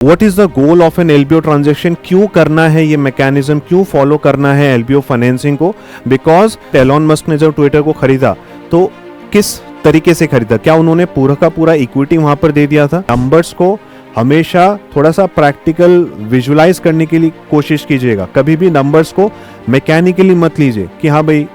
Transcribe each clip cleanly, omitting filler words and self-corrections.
What is the goal of an LBO transaction, क्यों करना है ये मैकेनिज्म, क्यों फॉलो करना है एलबीओ फाइनेंसिंग को? बिकॉज एलोन मस्क ने जब ट्विटर को खरीदा तो किस तरीके से खरीदा? क्या उन्होंने पूरा का पूरा इक्विटी वहां पर दे दिया था? नंबर्स को हमेशा थोड़ा सा प्रैक्टिकल विजुलाइज करने के लिए कोशिश कीजिएगा। कभी भी नंबर्स को मैकेनिकली मत लीजिए कि हाँ भाई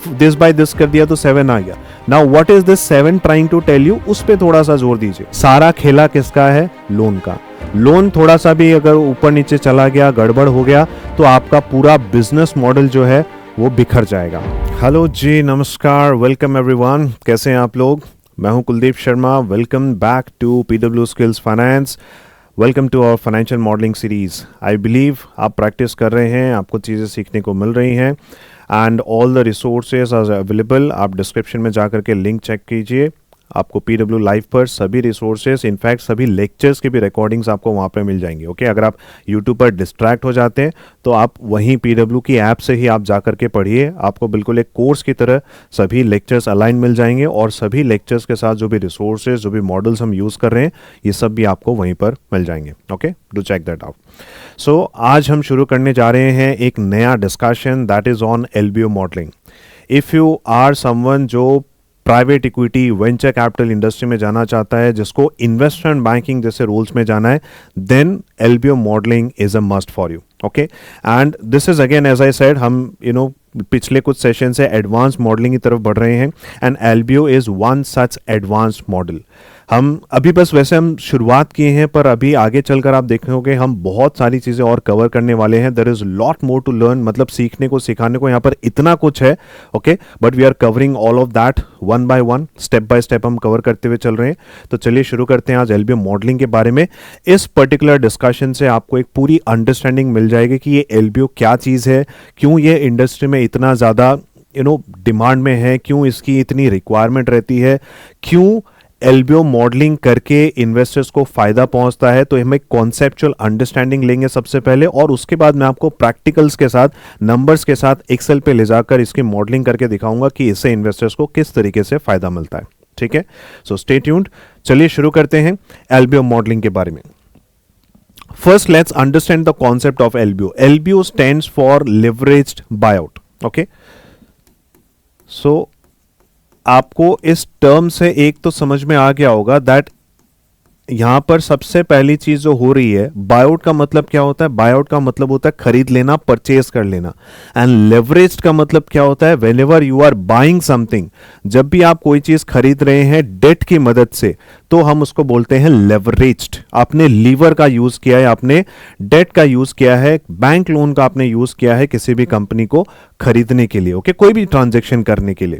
दिस बाय दिस कर दिया तो 7 आ गया। Now what is this 7 trying to tell you, उस पे थोड़ा सा जोर दीजिए। सारा खेला किसका है? लोन का। लोन थोड़ा सा भी अगर ऊपर नीचे चला गया, गड़बड़ हो गया, तो आपका पूरा बिजनेस मॉडल जो है वो बिखर जाएगा। हेलो जी, नमस्कार, वेलकम एवरीवन। कैसे हैं आप लोग? मैं हूं Kuldeep Sharma. Welcome back to PW skills finance. Welcome to our financial modelling series. I believe आप प्रैक्टिस कर रहे हैं, आपको चीज़ें सीखने को मिल रही हैं and all the resources are available. आप डिस्क्रिप्शन में जाकर के लिंक चेक कीजिए, आपको पीडब्ल्यू लाइव पर सभी रिसोर्सेज, इनफैक्ट सभी लेक्चर्स की भी रिकॉर्डिंग्स आपको वहाँ पे मिल जाएंगी। ओके, अगर आप यूट्यूब पर डिस्ट्रैक्ट हो जाते हैं तो आप वहीं पीडब्ल्यू की ऐप से ही आप जाकर के पढ़िए। आपको बिल्कुल एक कोर्स की तरह सभी लेक्चर्स अलाइन मिल जाएंगे और सभी लेक्चर्स के साथ जो भी रिसोर्सेज, जो भी मॉडल्स हम यूज़ कर रहे हैं, ये सब भी आपको वहीं पर मिल जाएंगे। Okay, do check that out. So आज हम शुरू करने जा रहे हैं एक नया discussion, that is on LBO modelling. If you are someone जो private equity, venture capital industry में जाना चाहता है, जिसको इन्वेस्टमेंट बैंकिंग जैसे रोल्स में जाना है, then LBO modelling is a must for you. Okay, and this is again as I said, हम पिछले कुछ सेशन से एडवांस मॉडलिंग की तरफ बढ़ रहे हैं and LBO is one such advance model. हम अभी बस वैसे हम शुरुआत किए हैं, पर अभी आगे चलकर आप देखोगे हम बहुत सारी चीज़ें और कवर करने वाले हैं। There is lot more to learn, मतलब सीखने को, सिखाने को यहाँ पर इतना कुछ है। Okay, but we are covering all of that one by one, step by step हम कवर करते हुए चल रहे हैं। तो चलिए शुरू करते हैं आज एलबीओ मॉडलिंग के बारे में। इस पर्टिकुलर डिस्कशन से आपको एक पूरी अंडरस्टैंडिंग मिल जाएगी कि ये एलबीओ क्या चीज़ है, क्यों ये इंडस्ट्री में इतना ज़्यादा डिमांड में है, क्यों इसकी इतनी रिक्वायरमेंट रहती है, क्यों एलबीओ मॉडलिंग करके इन्वेस्टर्स को फायदा पहुंचता है। तो हम एक कॉन्सेप्चुअल अंडरस्टैंडिंग लेंगे सबसे पहले, और उसके बाद मैं आपको प्रैक्टिकल्स के साथ, नंबर्स के साथ एक्सेल पे ले जाकर इसकी मॉडलिंग करके दिखाऊंगा कि इससे इन्वेस्टर्स को किस तरीके से फायदा मिलता है। ठीक है, सो स्टे ट्यून्ड। चलिए शुरू करते हैं एलबीओ मॉडलिंग के बारे में। First, let's understand the concept of LBO. LBO stands for leveraged buyout. Okay. So, आपको इस टर्म से एक तो समझ में आ गया होगा दैट यहां पर सबसे पहली चीज जो हो रही है, बायआउट का मतलब क्या होता है? बायआउट का मतलब होता है खरीद लेना, परचेज कर लेना। एंड लेवरेज्ड का मतलब क्या होता है? Whenever you are buying something, जब भी आप कोई चीज खरीद रहे हैं डेट की मदद से, तो हम उसको बोलते हैं लेवरेज्ड। आपने लीवर का यूज किया है, आपने डेट का यूज किया है, बैंक लोन का आपने यूज किया है किसी भी कंपनी को खरीदने के लिए। ओके, कोई भी ट्रांजेक्शन करने के लिए।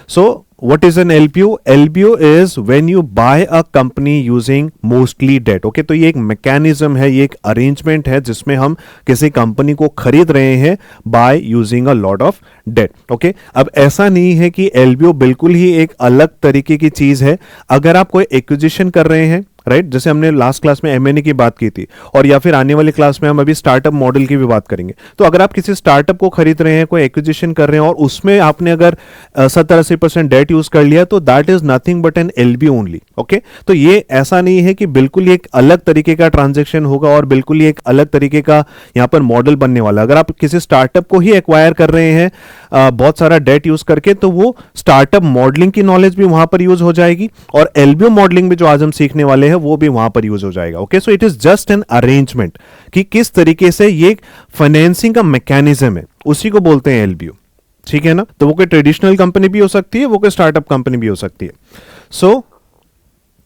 सो what is an LBO? LBO is when you buy a company using mostly debt. Okay, तो ये एक मैकेनिज्म है, ये एक अरेंजमेंट है जिसमें हम किसी कंपनी को खरीद रहे हैं by using a lot of debt. Okay, अब ऐसा नहीं है कि LBO बिल्कुल ही एक अलग तरीके की चीज है। अगर आप कोई एक्विजिशन कर रहे हैं, राइट, जैसे हमने लास्ट क्लास में एमएनए की बात की थी, और या फिर आने वाली क्लास में हम अभी स्टार्टअप मॉडल की भी बात करेंगे। तो अगर आप किसी स्टार्टअप को खरीद रहे हैं, कोई एक्विजिशन कर रहे हैं, और उसमें आपने अगर 70-80% डेट यूज कर लिया, तो that is nothing but an LBO only. Okay, तो ये ऐसा नहीं है कि बिल्कुल ही एक अलग तरीके का ट्रांजेक्शन होगा और बिल्कुल ही एक अलग तरीके का यहाँ पर मॉडल बनने वाला। अगर आप किसी स्टार्टअप को ही एक्वायर कर रहे हैं बहुत सारा डेट यूज करके, तो वो स्टार्टअप मॉडलिंग की नॉलेज भी वहां पर यूज हो जाएगी, और एलबीओ मॉडलिंग भी जो आज हम सीखने वाले हैं वो भी वहां पर यूज हो जाएगा। Okay, so it is just an arrangement कि किस तरीके से ये फाइनेंसिंग का मैकेनिज्म है, उसी को बोलते हैं एलबीओ। ठीक है ना? तो वो कोई ट्रेडिशनल कंपनी भी हो सकती है, वो कोई स्टार्टअप कंपनी भी हो सकती है। So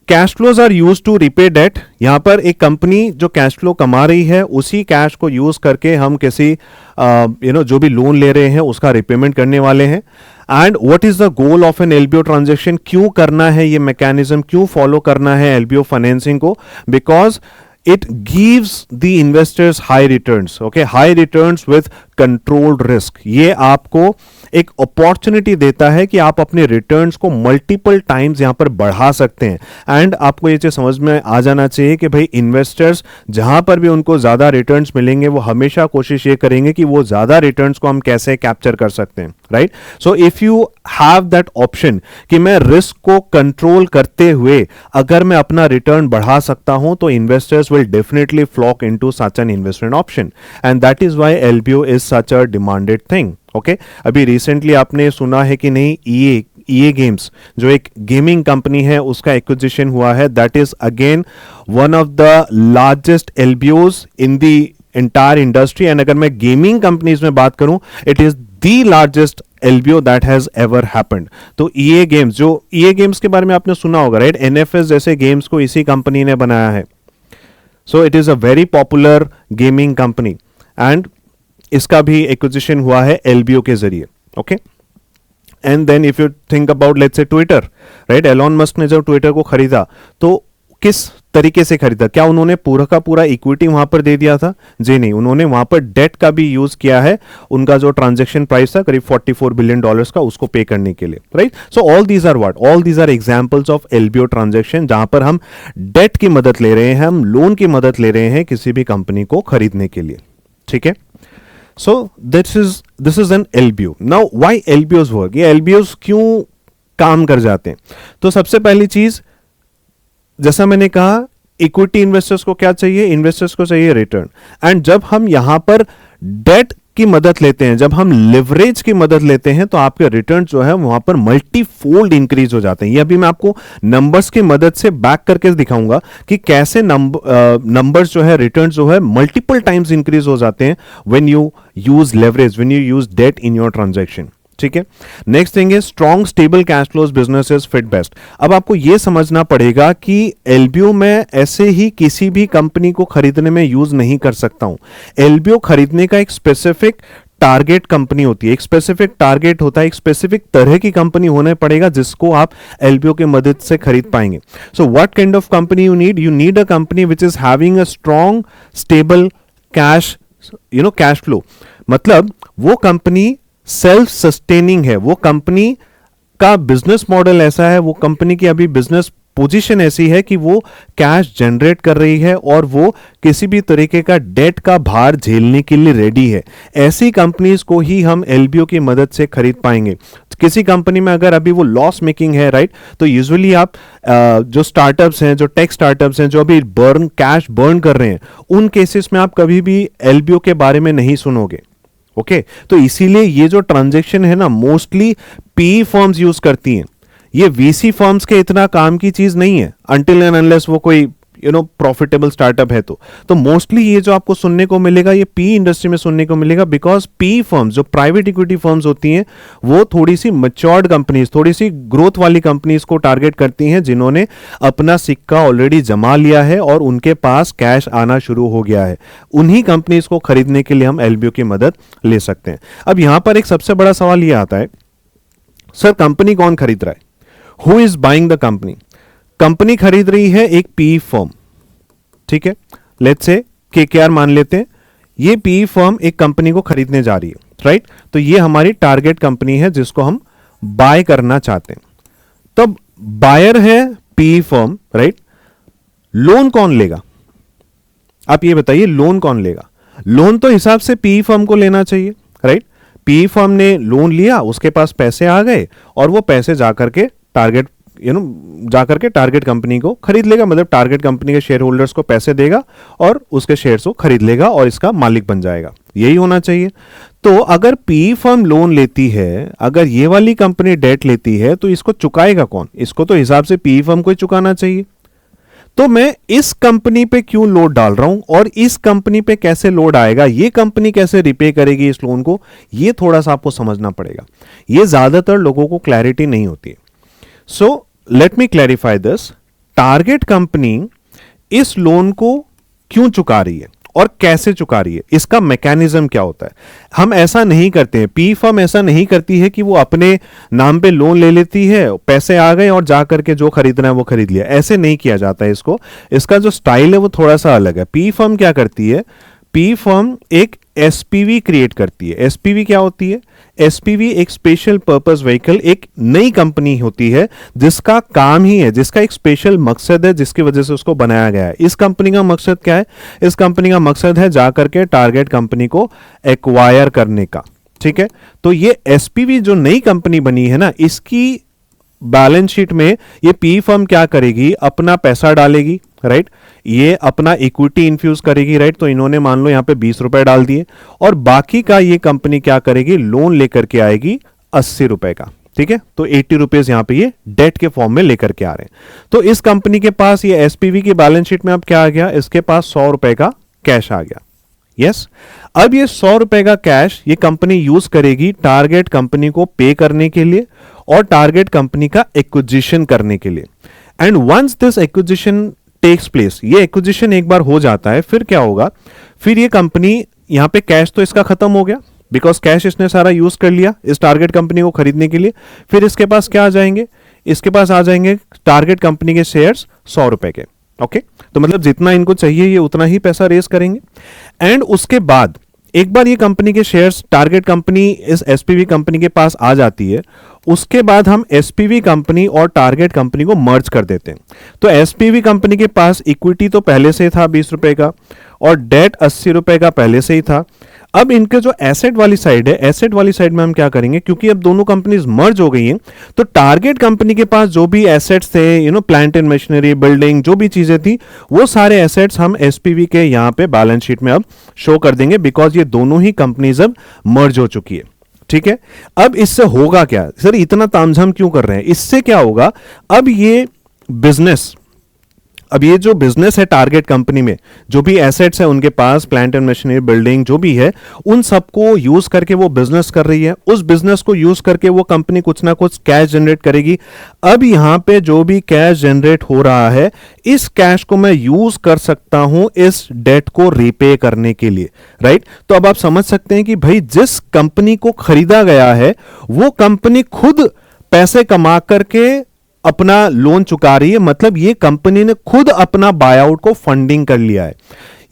cash flows are use to repay debt. यहां पर एक कंपनी जो कैश फ्लो कमा रही है, उसी कैश को यूज करके हम किसी जो भी लोन ले रहे हैं उसका रिपेमेंट करने वाले हैं। And what is the goal of an LBO transaction, क्यों करना है ये मैकेनिज्म, क्यों फॉलो करना है एलबीओ फाइनेंसिंग को? Because it gives the investors high returns. Okay, high returns with controlled risk. ये आपको एक अपॉर्चुनिटी देता है कि आप अपने रिटर्न्स को मल्टीपल टाइम्स यहां पर बढ़ा सकते हैं। एंड आपको ये चीज समझ में आ जाना चाहिए कि भाई इन्वेस्टर्स जहां पर भी उनको ज्यादा रिटर्न्स मिलेंगे वो हमेशा कोशिश ये करेंगे कि वो ज्यादा रिटर्न्स को हम कैसे कैप्चर कर सकते हैं, right. So if you have that option कि मैं रिस्क को कंट्रोल करते हुए अगर मैं अपना रिटर्न बढ़ा सकता हूं तो investors will definitely flock into such an investment option, and that is why LBO is such a demanded thing. Okay, अभी रिसेंटली आपने सुना है कि नहीं, ईए गेम्स जो एक गेमिंग कंपनी है उसका एक्विजिशन हुआ है। That is again one of the largest LBOs in the entire industry, and अगर मैं गेमिंग कंपनीज में बात करूं it is the largest LBO that has ever happened। तो EA गेम्स, जो EA गेम्स के बारे में आपने सुना होगा, राइट, NFS जैसे गेम्स को इसी कंपनी ने बनाया है। So it is a very popular gaming company and इसका भी एक्विजिशन हुआ है LBO के जरिए। Okay, and then if you think about let's say Twitter, right, Elon Musk ने जब ट्विटर को खरीदा तो किस तरीके से खरीदा? क्या उन्होंने पूरा का पूरा इक्विटी वहां पर दे दिया था? जी नहीं, उन्होंने वहां पर डेट का भी यूज किया है। उनका जो ट्रांजैक्शन प्राइस था करीब $44 बिलियन का, उसको पे करने के लिए, right. So all these are what, all these are examples of LBO transaction जहां पर हम डेट की मदद ले रहे हैं, हम लोन की मदद ले रहे हैं किसी भी कंपनी को खरीदने के लिए, ठीक है। So this is an LBO। Now why LBOs work, ये LBOs क्यों काम कर जाते हैं? तो सबसे पहली चीज, जैसा मैंने कहा, इक्विटी इन्वेस्टर्स को क्या चाहिए? इन्वेस्टर्स को चाहिए रिटर्न। एंड जब हम यहां पर डेट की मदद लेते हैं, जब हम लिवरेज की मदद लेते हैं तो आपके रिटर्न जो है वहां पर मल्टीफोल्ड इंक्रीज हो जाते हैं। ये अभी मैं आपको नंबर्स की मदद से बैक करके दिखाऊंगा कि कैसे नंबर्स जो है, रिटर्न जो है मल्टीपल टाइम्स इंक्रीज हो जाते हैं when you use leverage, when you use debt in your transaction, ठीक है। नेक्स्ट थिंग है strong stable cash flows businesses fit best. अब आपको यह समझना पड़ेगा कि LBO में ऐसे ही किसी भी कंपनी को खरीदने में यूज नहीं कर सकता हूं। LBO खरीदने का एक स्पेसिफिक टारगेट कंपनी होती है, एक स्पेसिफिक टारगेट होता है, एक स्पेसिफिक तरह की कंपनी होने पड़ेगा जिसको आप LBO की मदद से खरीद पाएंगे। So what kind of company you need? You need a company which is having a strong stable cash, cash flow. मतलब वो कंपनी सेल्फ सस्टेनिंग है, वो कंपनी का बिजनेस मॉडल ऐसा है, वो कंपनी की अभी बिजनेस पोजीशन ऐसी है कि वो कैश जनरेट कर रही है और वो किसी भी तरीके का डेट का भार झेलने के लिए रेडी है। ऐसी कंपनीज को ही हम LBO की मदद से खरीद पाएंगे। किसी कंपनी में अगर अभी वो लॉस मेकिंग है, राइट, तो यूजुअली आप जो स्टार्टअप्स हैं, जो टेक स्टार्टअप्स हैं, जो अभी कैश बर्न कर रहे हैं, उन केसेस में आप कभी भी LBO के बारे में नहीं सुनोगे। ओके, तो इसीलिए ये जो ट्रांजैक्शन है ना, मोस्टली PE फर्म्स यूज करती हैं। ये VC फर्म्स के इतना काम की चीज नहीं है, अनटिल एंड अनलेस वो कोई प्रॉफिटेबल स्टार्टअप है तो मोस्टली ये जो आपको सुनने को मिलेगा ये PE इंडस्ट्री में सुनने को मिलेगा, बिकॉज PE फर्म्स, जो प्राइवेट इक्विटी फर्म्स होती हैं, वो थोड़ी सी मैच्योर्ड कंपनीज, थोड़ी सी ग्रोथ वाली कंपनीज को टारगेट करती हैं जिन्होंने अपना सिक्का ऑलरेडी जमा लिया है और उनके पास कैश आना शुरू हो गया है। उन्हीं कंपनीज को खरीदने के लिए हम LBO की मदद ले सकते हैं। अब यहां पर एक सबसे बड़ा सवाल यह आता है, सर कंपनी कौन खरीद रहा है? Who is buying the company? Company खरीद रही है एक PE फर्म, ठीक है, लेट्स से KKR मान लेते हैं। ये PE फर्म एक कंपनी को खरीदने जा रही है, राइट। तो ये हमारी टारगेट कंपनी है जिसको हम बाय करना चाहते हैं। तब बायर है PE फर्म, राइट। लोन कौन लेगा? आप ये बताइए, लोन कौन लेगा? लोन तो हिसाब से PE फर्म को लेना चाहिए, राइट। PE फर्म ने लोन लिया, उसके पास पैसे आ गए और वो पैसे जाकर के टारगेट कंपनी को खरीद लेगा, मतलब टारगेट कंपनी के शेयर होल्डर्स को पैसे देगा और उसके शेयर्स को खरीद लेगा और इसका मालिक बन जाएगा। यही होना चाहिए। तो अगर PE फर्म लोन लेती है, अगर ये वाली कंपनी डेट लेती है, तो इसको चुकाएगा कौन? इसको तो हिसाब से PE फर्म को ही चुकाना चाहिए। तो मैं इस कंपनी पे क्यों लोड डाल रहा हूं और इस कंपनी पे कैसे लोड आएगा, ये कंपनी कैसे रिपे करेगी इस लोन को, ये थोड़ा सा आपको समझना पड़ेगा। ये ज्यादातर लोगों को क्लैरिटी नहीं होती है। So let me clarify this. Target company इस लोन को क्यों चुका रही है और कैसे चुका रही है, इसका मैकेनिज्म क्या होता है? हम ऐसा नहीं करते हैं, PE फर्म ऐसा नहीं करती है कि वो अपने नाम पे लोन ले लेती है, पैसे आ गए और जाकर के जो खरीदना है वो खरीद लिया। ऐसे नहीं किया जाता है इसको। इसका जो स्टाइल है वो थोड़ा सा अलग है। PE फर्म क्या करती है? PE फर्म एक SPV क्रिएट करती है। SPV क्या होती है? एसपीवी एक स्पेशल पर्पस व्हीकल, एक नई कंपनी होती है जिसका काम ही है, जिसका एक स्पेशल मकसद है जिसकी वजह से उसको बनाया गया है। इस कंपनी का मकसद क्या है? इस कंपनी का मकसद है जाकर के टारगेट कंपनी को एक्वायर करने का। ठीक है, तो ये एसपीवी जो नई कंपनी बनी है ना, इसकी बैलेंस शीट में ये पी फर्म क्या करेगी? अपना पैसा डालेगी, राइट? ये अपना इक्विटी इन्फ्यूज करेगी, राइट? तो इन्होंने मान लो यहां पे 20 रुपए डाल दिए, और बाकी का ये कंपनी क्या करेगी? लोन लेकर के आएगी 80 रुपए का। ठीक है, तो 80 रुपीज यहां पे ये डेट के फॉर्म में लेकर के आ रहे हैं। तो इस कंपनी के पास, ये एसपीवी की बैलेंस शीट में अब क्या आ गया? इसके पास 100 रुपए का कैश आ गया। यस, अब ये 100 रुपए का कैश ये कंपनी यूज करेगी टारगेट कंपनी को पे करने के लिए और टारगेट कंपनी का एक्विजिशन करने के लिए। And once this acquisition takes place, ये एक्विजिशन एक बार हो जाता है, फिर क्या होगा? फिर ये कंपनी, यहां पे कैश तो इसका खत्म हो गया, बिकॉज कैश इसने सारा यूज कर लिया इस टारगेट कंपनी को खरीदने के लिए। फिर इसके पास क्या आ जाएंगे? इसके पास आ जाएंगे टारगेट कंपनी के शेयर्स 100 रुपए के। ओके, तो मतलब जितना इनको चाहिए ये उतना ही पैसा रेज करेंगे। एंड उसके बाद एक बार ये कंपनी के शेयर्स टारगेट कंपनी इस एसपीवी कंपनी के पास आ जाती है, उसके बाद हम एसपीवी कंपनी और टारगेट कंपनी को मर्ज कर देते हैं। तो एसपीवी कंपनी के पास इक्विटी तो पहले से था 20 रुपए का, और डेट 80 रुपए का पहले से ही था। अब इनके जो एसेट वाली साइड है, एसेट वाली साइड में हम क्या करेंगे? क्योंकि अब दोनों कंपनीज मर्ज हो गई हैं, तो टारगेट कंपनी के पास जो भी एसेट्स थे, प्लांट एंड मशीनरी, बिल्डिंग, जो भी चीजें थी, वो सारे एसेट्स हम एसपीवी के यहां पे बैलेंस शीट में अब शो कर देंगे, बिकॉज ये दोनों ही कंपनीज अब मर्ज हो चुकी है। ठीक है, अब इससे होगा क्या? सर इतना तामझाम क्यों कर रहे हैं? इससे क्या होगा? अब ये बिजनेस, अब ये जो बिजनेस है टारगेट कंपनी में, जो भी एसेट्स है उनके पास, प्लांट एंड मशीनरी, बिल्डिंग, जो भी है, उन सबको यूज करके वो बिजनेस कर रही है। उस बिजनेस को यूज करके वो कंपनी कुछ ना कुछ कैश जनरेट करेगी। अब यहां पे जो भी कैश जनरेट हो रहा है, इस कैश को मैं यूज कर सकता हूं इस डेट को रीपे करने के लिए, राइट? तो अब आप समझ सकते हैं कि भाई जिस कंपनी को खरीदा गया है वो कंपनी खुद पैसे कमा करके अपना लोन चुका रही है, मतलब ये कंपनी ने खुद अपना बायआउट को फंडिंग कर लिया है।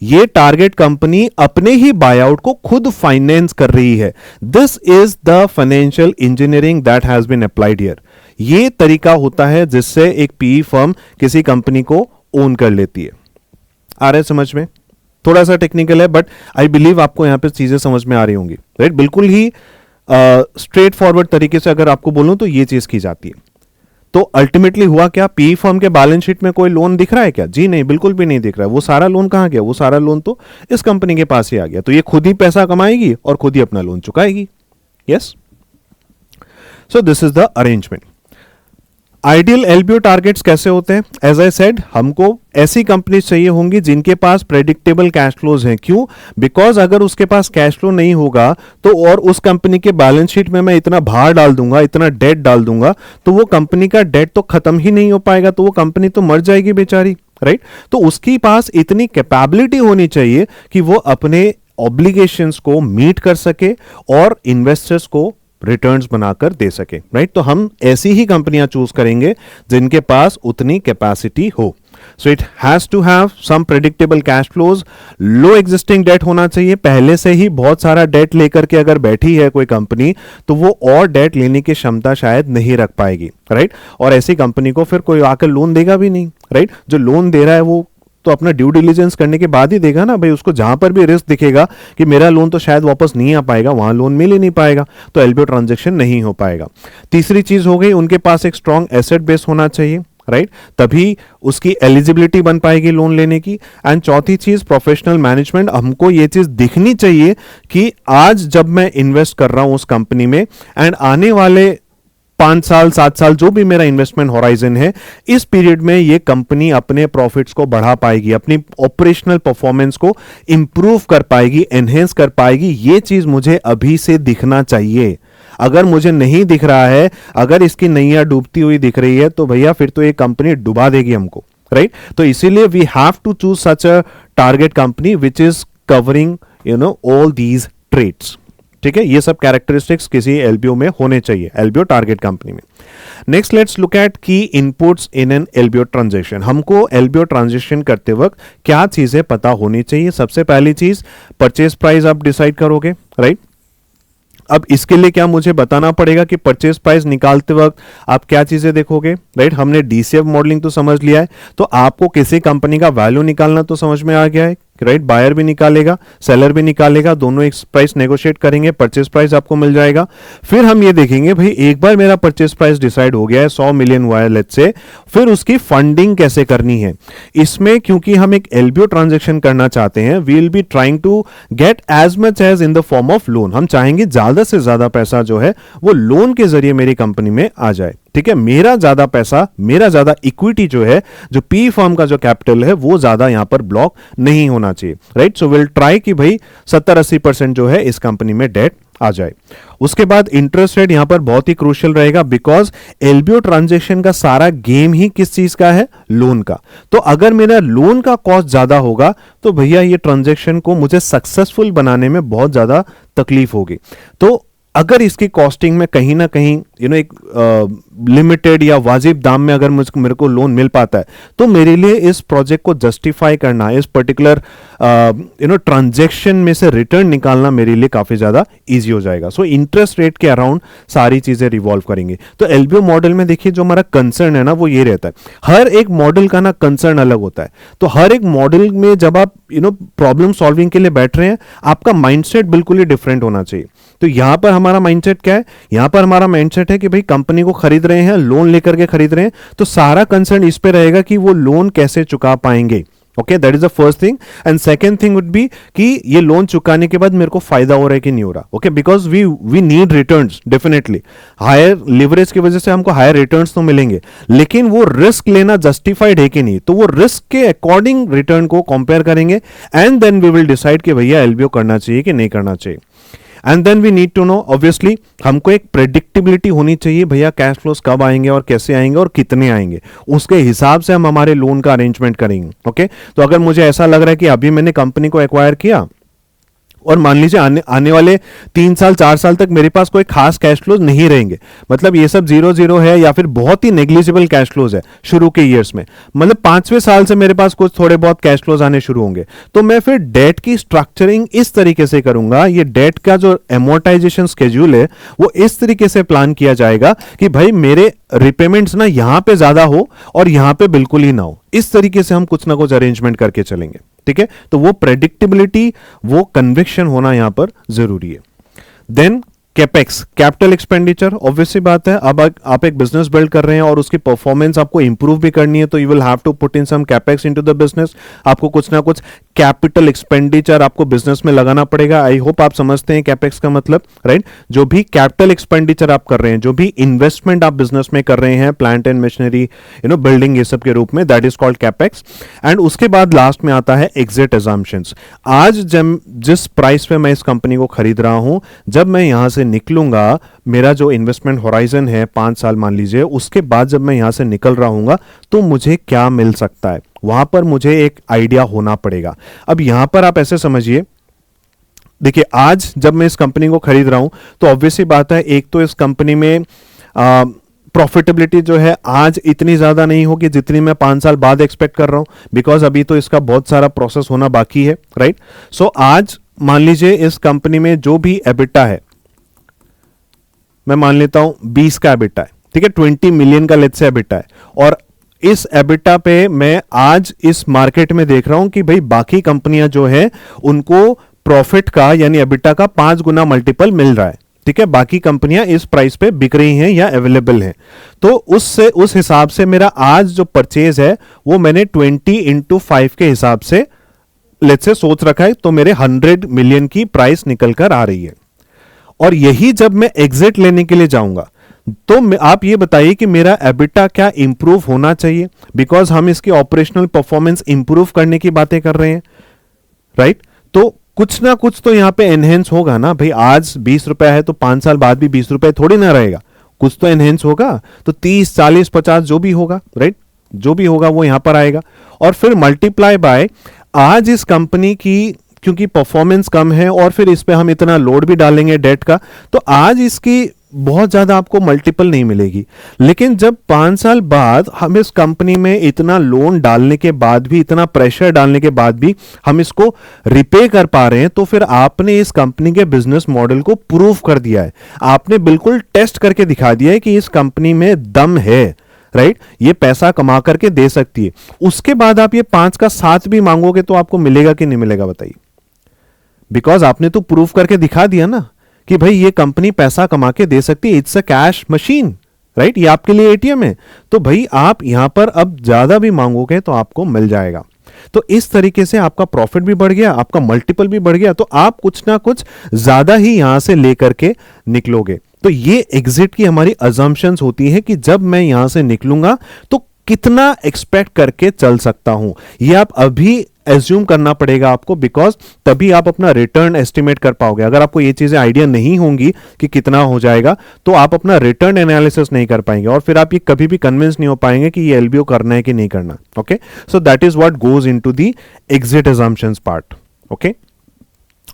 ये टारगेट कंपनी अपने ही बायआउट को खुद फाइनेंस कर रही है। This is the financial engineering that has been applied here. ये तरीका होता है जिससे एक पीई फर्म किसी कंपनी को ओन कर लेती है। आ रहा है समझ में? थोड़ा सा टेक्निकल है, बट आई बिलीव आपको यहां पे चीजें समझ में आ रही होंगी, राइट? बिल्कुल ही स्ट्रेट फॉरवर्ड तरीके से अगर आपको बोलूं तो ये चीज की जाती है। तो अल्टीमेटली हुआ क्या? पी फर्म के बैलेंस शीट में कोई लोन दिख रहा है क्या? जी नहीं, बिल्कुल भी नहीं दिख रहा है। वो सारा लोन कहां गया? वो सारा लोन तो इस कंपनी के पास ही आ गया। तो ये खुद ही पैसा कमाएगी और खुद ही अपना लोन चुकाएगी। Yes, so this is the arrangement. Ideal LBO targets कैसे होते हैं? एज आई सेड, हमको ऐसी कंपनी चाहिए होंगी जिनके पास प्रेडिक्टेबल कैश फ्लोज हैं। क्यों? बिकॉज अगर उसके पास कैश फ्लो नहीं होगा तो, और उस कंपनी के बैलेंस शीट में मैं इतना भार डाल दूंगा, इतना डेट डाल दूंगा, तो वो कंपनी का डेट तो खत्म ही नहीं हो पाएगा, तो वो कंपनी तो मर जाएगी बेचारी, राइट? तो उसके पास इतनी कैपेबिलिटी होनी चाहिए कि वो अपने ऑब्लिगेशंस को मीट कर सके और इन्वेस्टर्स को रिटर्न्स बनाकर दे सके, राइट? तो हम ऐसी ही कंपनियां चूज करेंगे जिनके पास उतनी कैपेसिटी हो। So it has to have some predictable cash flows, low existing debt होना चाहिए। पहले से ही बहुत सारा डेट लेकर के अगर बैठी है कोई कंपनी, तो वो और डेट लेने की क्षमता शायद नहीं रख पाएगी, राइट? और ऐसी कंपनी को फिर कोई आकर लोन देगा भी नहीं, राइट? जो लोन दे रहा है वो तो अपना ड्यू डिलीजेंस करने के बाद ही देगा ना भाई। उसको जहां पर भी रिस्क दिखेगा कि मेरा लोन तो शायद वापस नहीं आ पाएगा, वहां लोन मिल ही नहीं पाएगा, तो एलबीओ ट्रांजैक्शन नहीं हो पाएगा। तीसरी चीज हो गई, उनके पास एक स्ट्रॉन्ग एसेट बेस होना चाहिए, राइट? तभी उसकी एलिजिबिलिटी बन पाएगी लोन लेने की। एंड चौथी चीज, प्रोफेशनल मैनेजमेंट। हमको ये चीज दिखनी चाहिए कि आज जब मैं इन्वेस्ट कर रहा हूं उस कंपनी में, एंड आने वाले 5 साल 7 साल जो भी मेरा इन्वेस्टमेंट होराइजन है, इस पीरियड में ये कंपनी अपने प्रॉफिट्स को बढ़ा पाएगी, अपनी ऑपरेशनल परफॉर्मेंस को इंप्रूव कर पाएगी, एनहेंस कर पाएगी। ये चीज मुझे अभी से दिखना चाहिए। अगर मुझे नहीं दिख रहा है, अगर इसकी नैया डूबती हुई दिख रही है, तो भैया फिर तो ये कंपनी डुबा देगी हमको, राइट? तो इसीलिए we have to choose such a target company which is covering all these trades. ठीक है, ये सब कैरेक्टरिस्टिक्स किसी एलबीओ में होने चाहिए, एलबीओ टारगेट कंपनी में। नेक्स्ट लेट्स लुक एट की inputs in an LBO transaction. हमको एलबीओ ट्रांजैक्शन करते वक्त क्या चीजें पता होनी चाहिए? सबसे पहली चीज, परचेज प्राइस आप डिसाइड करोगे, राइट? अब इसके लिए क्या मुझे बताना पड़ेगा कि परचेज प्राइस निकालते वक्त आप क्या चीजें देखोगे, राइट? हमने डीसीएफ मॉडलिंग तो समझ लिया है, तो आपको किसी कंपनी का वैल्यू निकालना तो समझ में आ गया है, राइट? बायर भी निकालेगा, सेलर भी निकालेगा, दोनों एक प्राइस नेगोशिएट करेंगे, परचेज प्राइस आपको मिल जाएगा। फिर हम ये देखेंगे भाई एक बार मेरा परचेज प्राइस डिसाइड हो गया है, 100 मिलियन हुआ है लेट्स से, फिर उसकी फंडिंग कैसे करनी है। इसमें क्योंकि हम एक एलबीओ ट्रांजैक्शन करना चाहते हैं, we will be trying to get as much as in the form of loan. हम चाहेंगे ज्यादा से ज्यादा पैसा जो है वो लोन के जरिए मेरी कंपनी में आ जाए, ठीक है? मेरा ज्यादा पैसा, मेरा ज्यादा इक्विटी जो है, जो पी फर्म का जो कैपिटल है वो ज्यादा यहां पर ब्लॉक नहीं होना चाहिए, राइट? सो विल ट्राई कि भाई 70-80% जो है इस कंपनी में डेट आ जाए। उसके बाद इंटरेस्ट रेट यहां पर बहुत ही क्रूशियल रहेगा, बिकॉज एलबीओ ट्रांजैक्शन का सारा गेम ही किस चीज का है? लोन का। तो अगर मेरा लोन का कॉस्ट ज्यादा होगा तो भैया ये ट्रांजैक्शन को मुझे सक्सेसफुल बनाने में बहुत ज्यादा तकलीफ होगी। तो अगर इसकी कॉस्टिंग में कहीं ना कहीं एक लिमिटेड या वाजिब दाम में अगर मेरे को लोन मिल पाता है, तो मेरे लिए इस प्रोजेक्ट को जस्टिफाई करना, इस पर्टिकुलर ट्रांजैक्शन में से रिटर्न निकालना मेरे लिए काफी ज्यादा इजी हो जाएगा। सो इंटरेस्ट रेट के अराउंड सारी चीजें रिवॉल्व करेंगे। तो एलबीओ मॉडल में देखिए जो हमारा कंसर्न है ना वो ये रहता है, हर एक मॉडल का ना कंसर्न अलग होता है। तो हर एक मॉडल में जब आप प्रॉब्लम सॉल्विंग के लिए बैठ रहे हैं, आपका माइंडसेट बिल्कुल ही डिफरेंट होना चाहिए। तो यहां पर हमारा माइंडसेट क्या है? यहां पर हमारा माइंडसेट है कि भाई कंपनी को खरीद रहे हैं, लोन लेकर के खरीद रहे हैं, तो सारा कंसर्न इस पे रहेगा कि वो लोन कैसे चुका पाएंगे। Okay, that is the first thing. And second thing would be कि ये लोन चुकाने के बाद मेरे को फायदा हो रहा है कि नहीं हो रहा। Okay, because we need returns definitely. Higher leverage की वजह से हमको हायर रिटर्न्स तो मिलेंगे, लेकिन वो रिस्क लेना जस्टिफाइड है कि नहीं, तो वो रिस्क के अकॉर्डिंग रिटर्न को कंपेयर करेंगे and then we will decide कि भैया एलबीओ करना चाहिए कि नहीं करना चाहिए। And then we need to know, obviously हमको एक प्रेडिक्टेबिलिटी होनी चाहिए, भैया कैश फ्लोस कब आएंगे और कैसे आएंगे और कितने आएंगे, उसके हिसाब से हम हमारे लोन का अरेंजमेंट करेंगे। ओके, तो अगर मुझे ऐसा लग रहा है कि अभी मैंने कंपनी को एक्वायर किया और मान लीजिए आने वाले 3 साल 4 साल तक मेरे पास कोई खास कैश फ्लोज नहीं रहेंगे, मतलब ये सब 0-0 है या फिर बहुत ही नेग्लिजिबल कैश फ्लोज है शुरू के ईयर्स में, मतलब 5वें साल से मेरे पास कुछ थोड़े बहुत कैश फ्लोज आने शुरू होंगे, तो मैं फिर डेट की स्ट्रक्चरिंग इस तरीके से करूंगा, ये डेट का जो एमोर्टाइजेशन स्केड्यूल है वो इस तरीके से प्लान किया जाएगा कि भाई मेरे रिपेमेंट्स ना यहां पे ज्यादा हो और यहां पे बिल्कुल ही ना हो। इस तरीके से हम कुछ ना कुछ अरेंजमेंट करके चलेंगे, ठीक है? तो वो प्रेडिक्टेबिलिटी, वो कन्विक्शन होना यहां पर जरूरी है। Then capex, capital expenditure, obvious सी बात है, अब आप एक बिजनेस बिल्ड कर रहे हैं और उसकी परफॉर्मेंस आपको इंप्रूव भी करनी है, तो you will have to put in some capex into the business. आपको कुछ ना कुछ कैपिटल एक्सपेंडिचर आपको बिजनेस में लगाना पड़ेगा। आई होप आप समझते हैं कैपेक्स का मतलब, राइट? जो भी कैपिटल एक्सपेंडिचर आप कर रहे हैं, जो भी इन्वेस्टमेंट आप बिजनेस में कर रहे हैं, प्लांट एंड मशीनरी, बिल्डिंग, ये सब के रूप में, that is called capex. And उसके बाद लास्ट में आता है एग्जिट अजम्पशंस। आज जब जिस प्राइस पे मैं इस कंपनी को खरीद रहा हूं, जब मैं यहां से निकलूंगा, मेरा जो इन्वेस्टमेंट होराइजन है 5 साल मान लीजिए, उसके बाद जब मैं यहां से निकल रहा हूंगा तो मुझे क्या मिल सकता है, वहां पर मुझे एक आइडिया होना पड़ेगा। अब यहां पर आप ऐसे समझिए, देखिए आज जब मैं इस कंपनी को खरीद रहा हूं तो ऑब्वियसली बात है, एक तो इस कंपनी में प्रॉफिटेबिलिटी जो है आज इतनी ज्यादा नहीं होगी जितनी मैं 5 साल बाद एक्सपेक्ट कर रहा हूं, बिकॉज अभी तो इसका बहुत सारा प्रोसेस होना बाकी है, राइट? सो आज मान लीजिए इस कंपनी में जो भी एबिटा है, मैं मान लेता हूं 20 का एबिटा है, ठीक है? 20 मिलियन का लेट्स से एबिटा है, और इस एबिटा पे मैं आज इस मार्केट में देख रहा हूं कि भाई बाकी कंपनियां जो है उनको प्रॉफिट का यानी एबिटा का 5 गुना मल्टीपल मिल रहा है, ठीक है? बाकी कंपनियां इस प्राइस पे बिक रही हैं या अवेलेबल हैं, तो उस हिसाब से मेरा आज जो परचेज है वो मैंने 20x5 के हिसाब से लेट्स से सोच रखा है, तो मेरे 100 मिलियन की प्राइस निकल कर आ रही है। और यही जब मैं एग्जिट लेने के लिए जाऊंगा तो आप ये बताइए कि मेरा एबिटा क्या इंप्रूव होना चाहिए, बिकॉज हम इसकी ऑपरेशनल परफॉर्मेंस इंप्रूव करने की बातें कर रहे हैं, राइट? तो कुछ ना कुछ तो यहां पे एनहेंस होगा ना भाई। आज 20 रुपए है तो 5 साल बाद भी 20 रुपए थोड़ी ना रहेगा, कुछ तो एनहेंस होगा, तो 30, 40, 50 जो भी होगा, राइट? जो भी होगा वो यहां पर आएगा, और फिर मल्टीप्लाई बाय आज इस कंपनी की क्योंकि परफॉर्मेंस कम है और फिर इस पे हम इतना लोड भी डालेंगे डेट का, तो आज इसकी बहुत ज्यादा आपको मल्टीपल नहीं मिलेगी। लेकिन जब 5 साल बाद हम इस कंपनी में इतना लोन डालने के बाद भी, इतना प्रेशर डालने के बाद भी हम इसको रिपे कर पा रहे हैं, तो फिर आपने इस कंपनी के बिजनेस मॉडल को प्रूव कर दिया है। आपने बिल्कुल टेस्ट करके दिखा दिया है कि इस कंपनी में दम है, राइट, ये पैसा कमा करके दे सकती है। उसके बाद आप ये 5 का 7 भी मांगोगे तो आपको मिलेगा कि नहीं मिलेगा बताइए? बिकॉज आपने तो प्रूव करके दिखा दिया ना कि भाई ये कंपनी पैसा कमा के दे सकती है। It's a cash machine, right, ये आपके लिए एटीएम है। तो भाई आप यहां पर अब ज्यादा भी मांगोगे तो आपको मिल जाएगा। तो इस तरीके से आपका प्रॉफिट भी बढ़ गया, आपका मल्टीपल भी बढ़ गया, तो आप कुछ ना कुछ ज्यादा ही यहां से लेकर के निकलोगे। तो ये एग्जिट की हमारी अजम्पशंस होती है कि जब मैं यहां से निकलूंगा तो कितना एक्सपेक्ट करके चल सकता हूं, ये आप अभी एज्यूम करना पड़ेगा आपको, बिकॉज तभी आप अपना रिटर्न एस्टिमेट कर पाओगे। अगर आपको ये चीजें आइडिया नहीं होंगी कि कितना हो जाएगा तो आप अपना रिटर्न एनालिसिस नहीं कर पाएंगे, और फिर आप ये कभी भी कन्विंस नहीं हो पाएंगे कि ये एलबीओ करना है कि नहीं करना। Okay, so that is what goes into the exit assumptions part. Okay,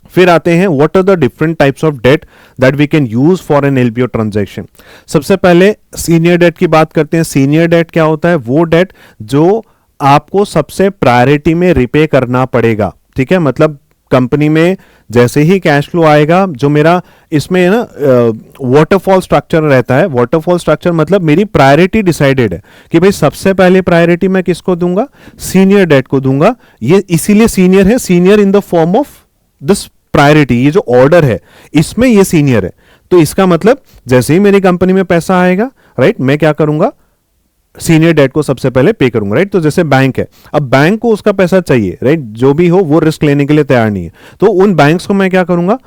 फिर आते हैं what are the different types of debt that we can use for an LBO transaction. सबसे पहले सीनियर डेट की बात करते हैं। सीनियर डेट क्या होता है? वो डेट जो आपको सबसे प्रायोरिटी में रिपे करना पड़ेगा। ठीक है, मतलब कंपनी में जैसे ही कैश फ्लो आएगा, जो मेरा इसमें ना वाटरफॉल स्ट्रक्चर रहता है। वाटरफॉल स्ट्रक्चर मतलब मेरी प्रायोरिटी डिसाइडेड है कि भाई सबसे पहले प्रायोरिटी मैं किसको दूंगा? सीनियर डेट को दूंगा। ये इसीलिए सीनियर है, senior in the form of this priority. ये जो ऑर्डर है इसमें ये सीनियर है। तो इसका मतलब जैसे ही मेरी कंपनी में पैसा आएगा, राइट, मैं क्या करूंगा? सीनियर डेट को सबसे पहले पे करूंगा, राइट। तो जैसे बैंक है, अब बैंक को उसका पैसा चाहिए, राइट, जो भी हो वो रिस्क लेने के लिए तैयार नहीं है, तो उन बैंक्स को मैं क्या करूंगा?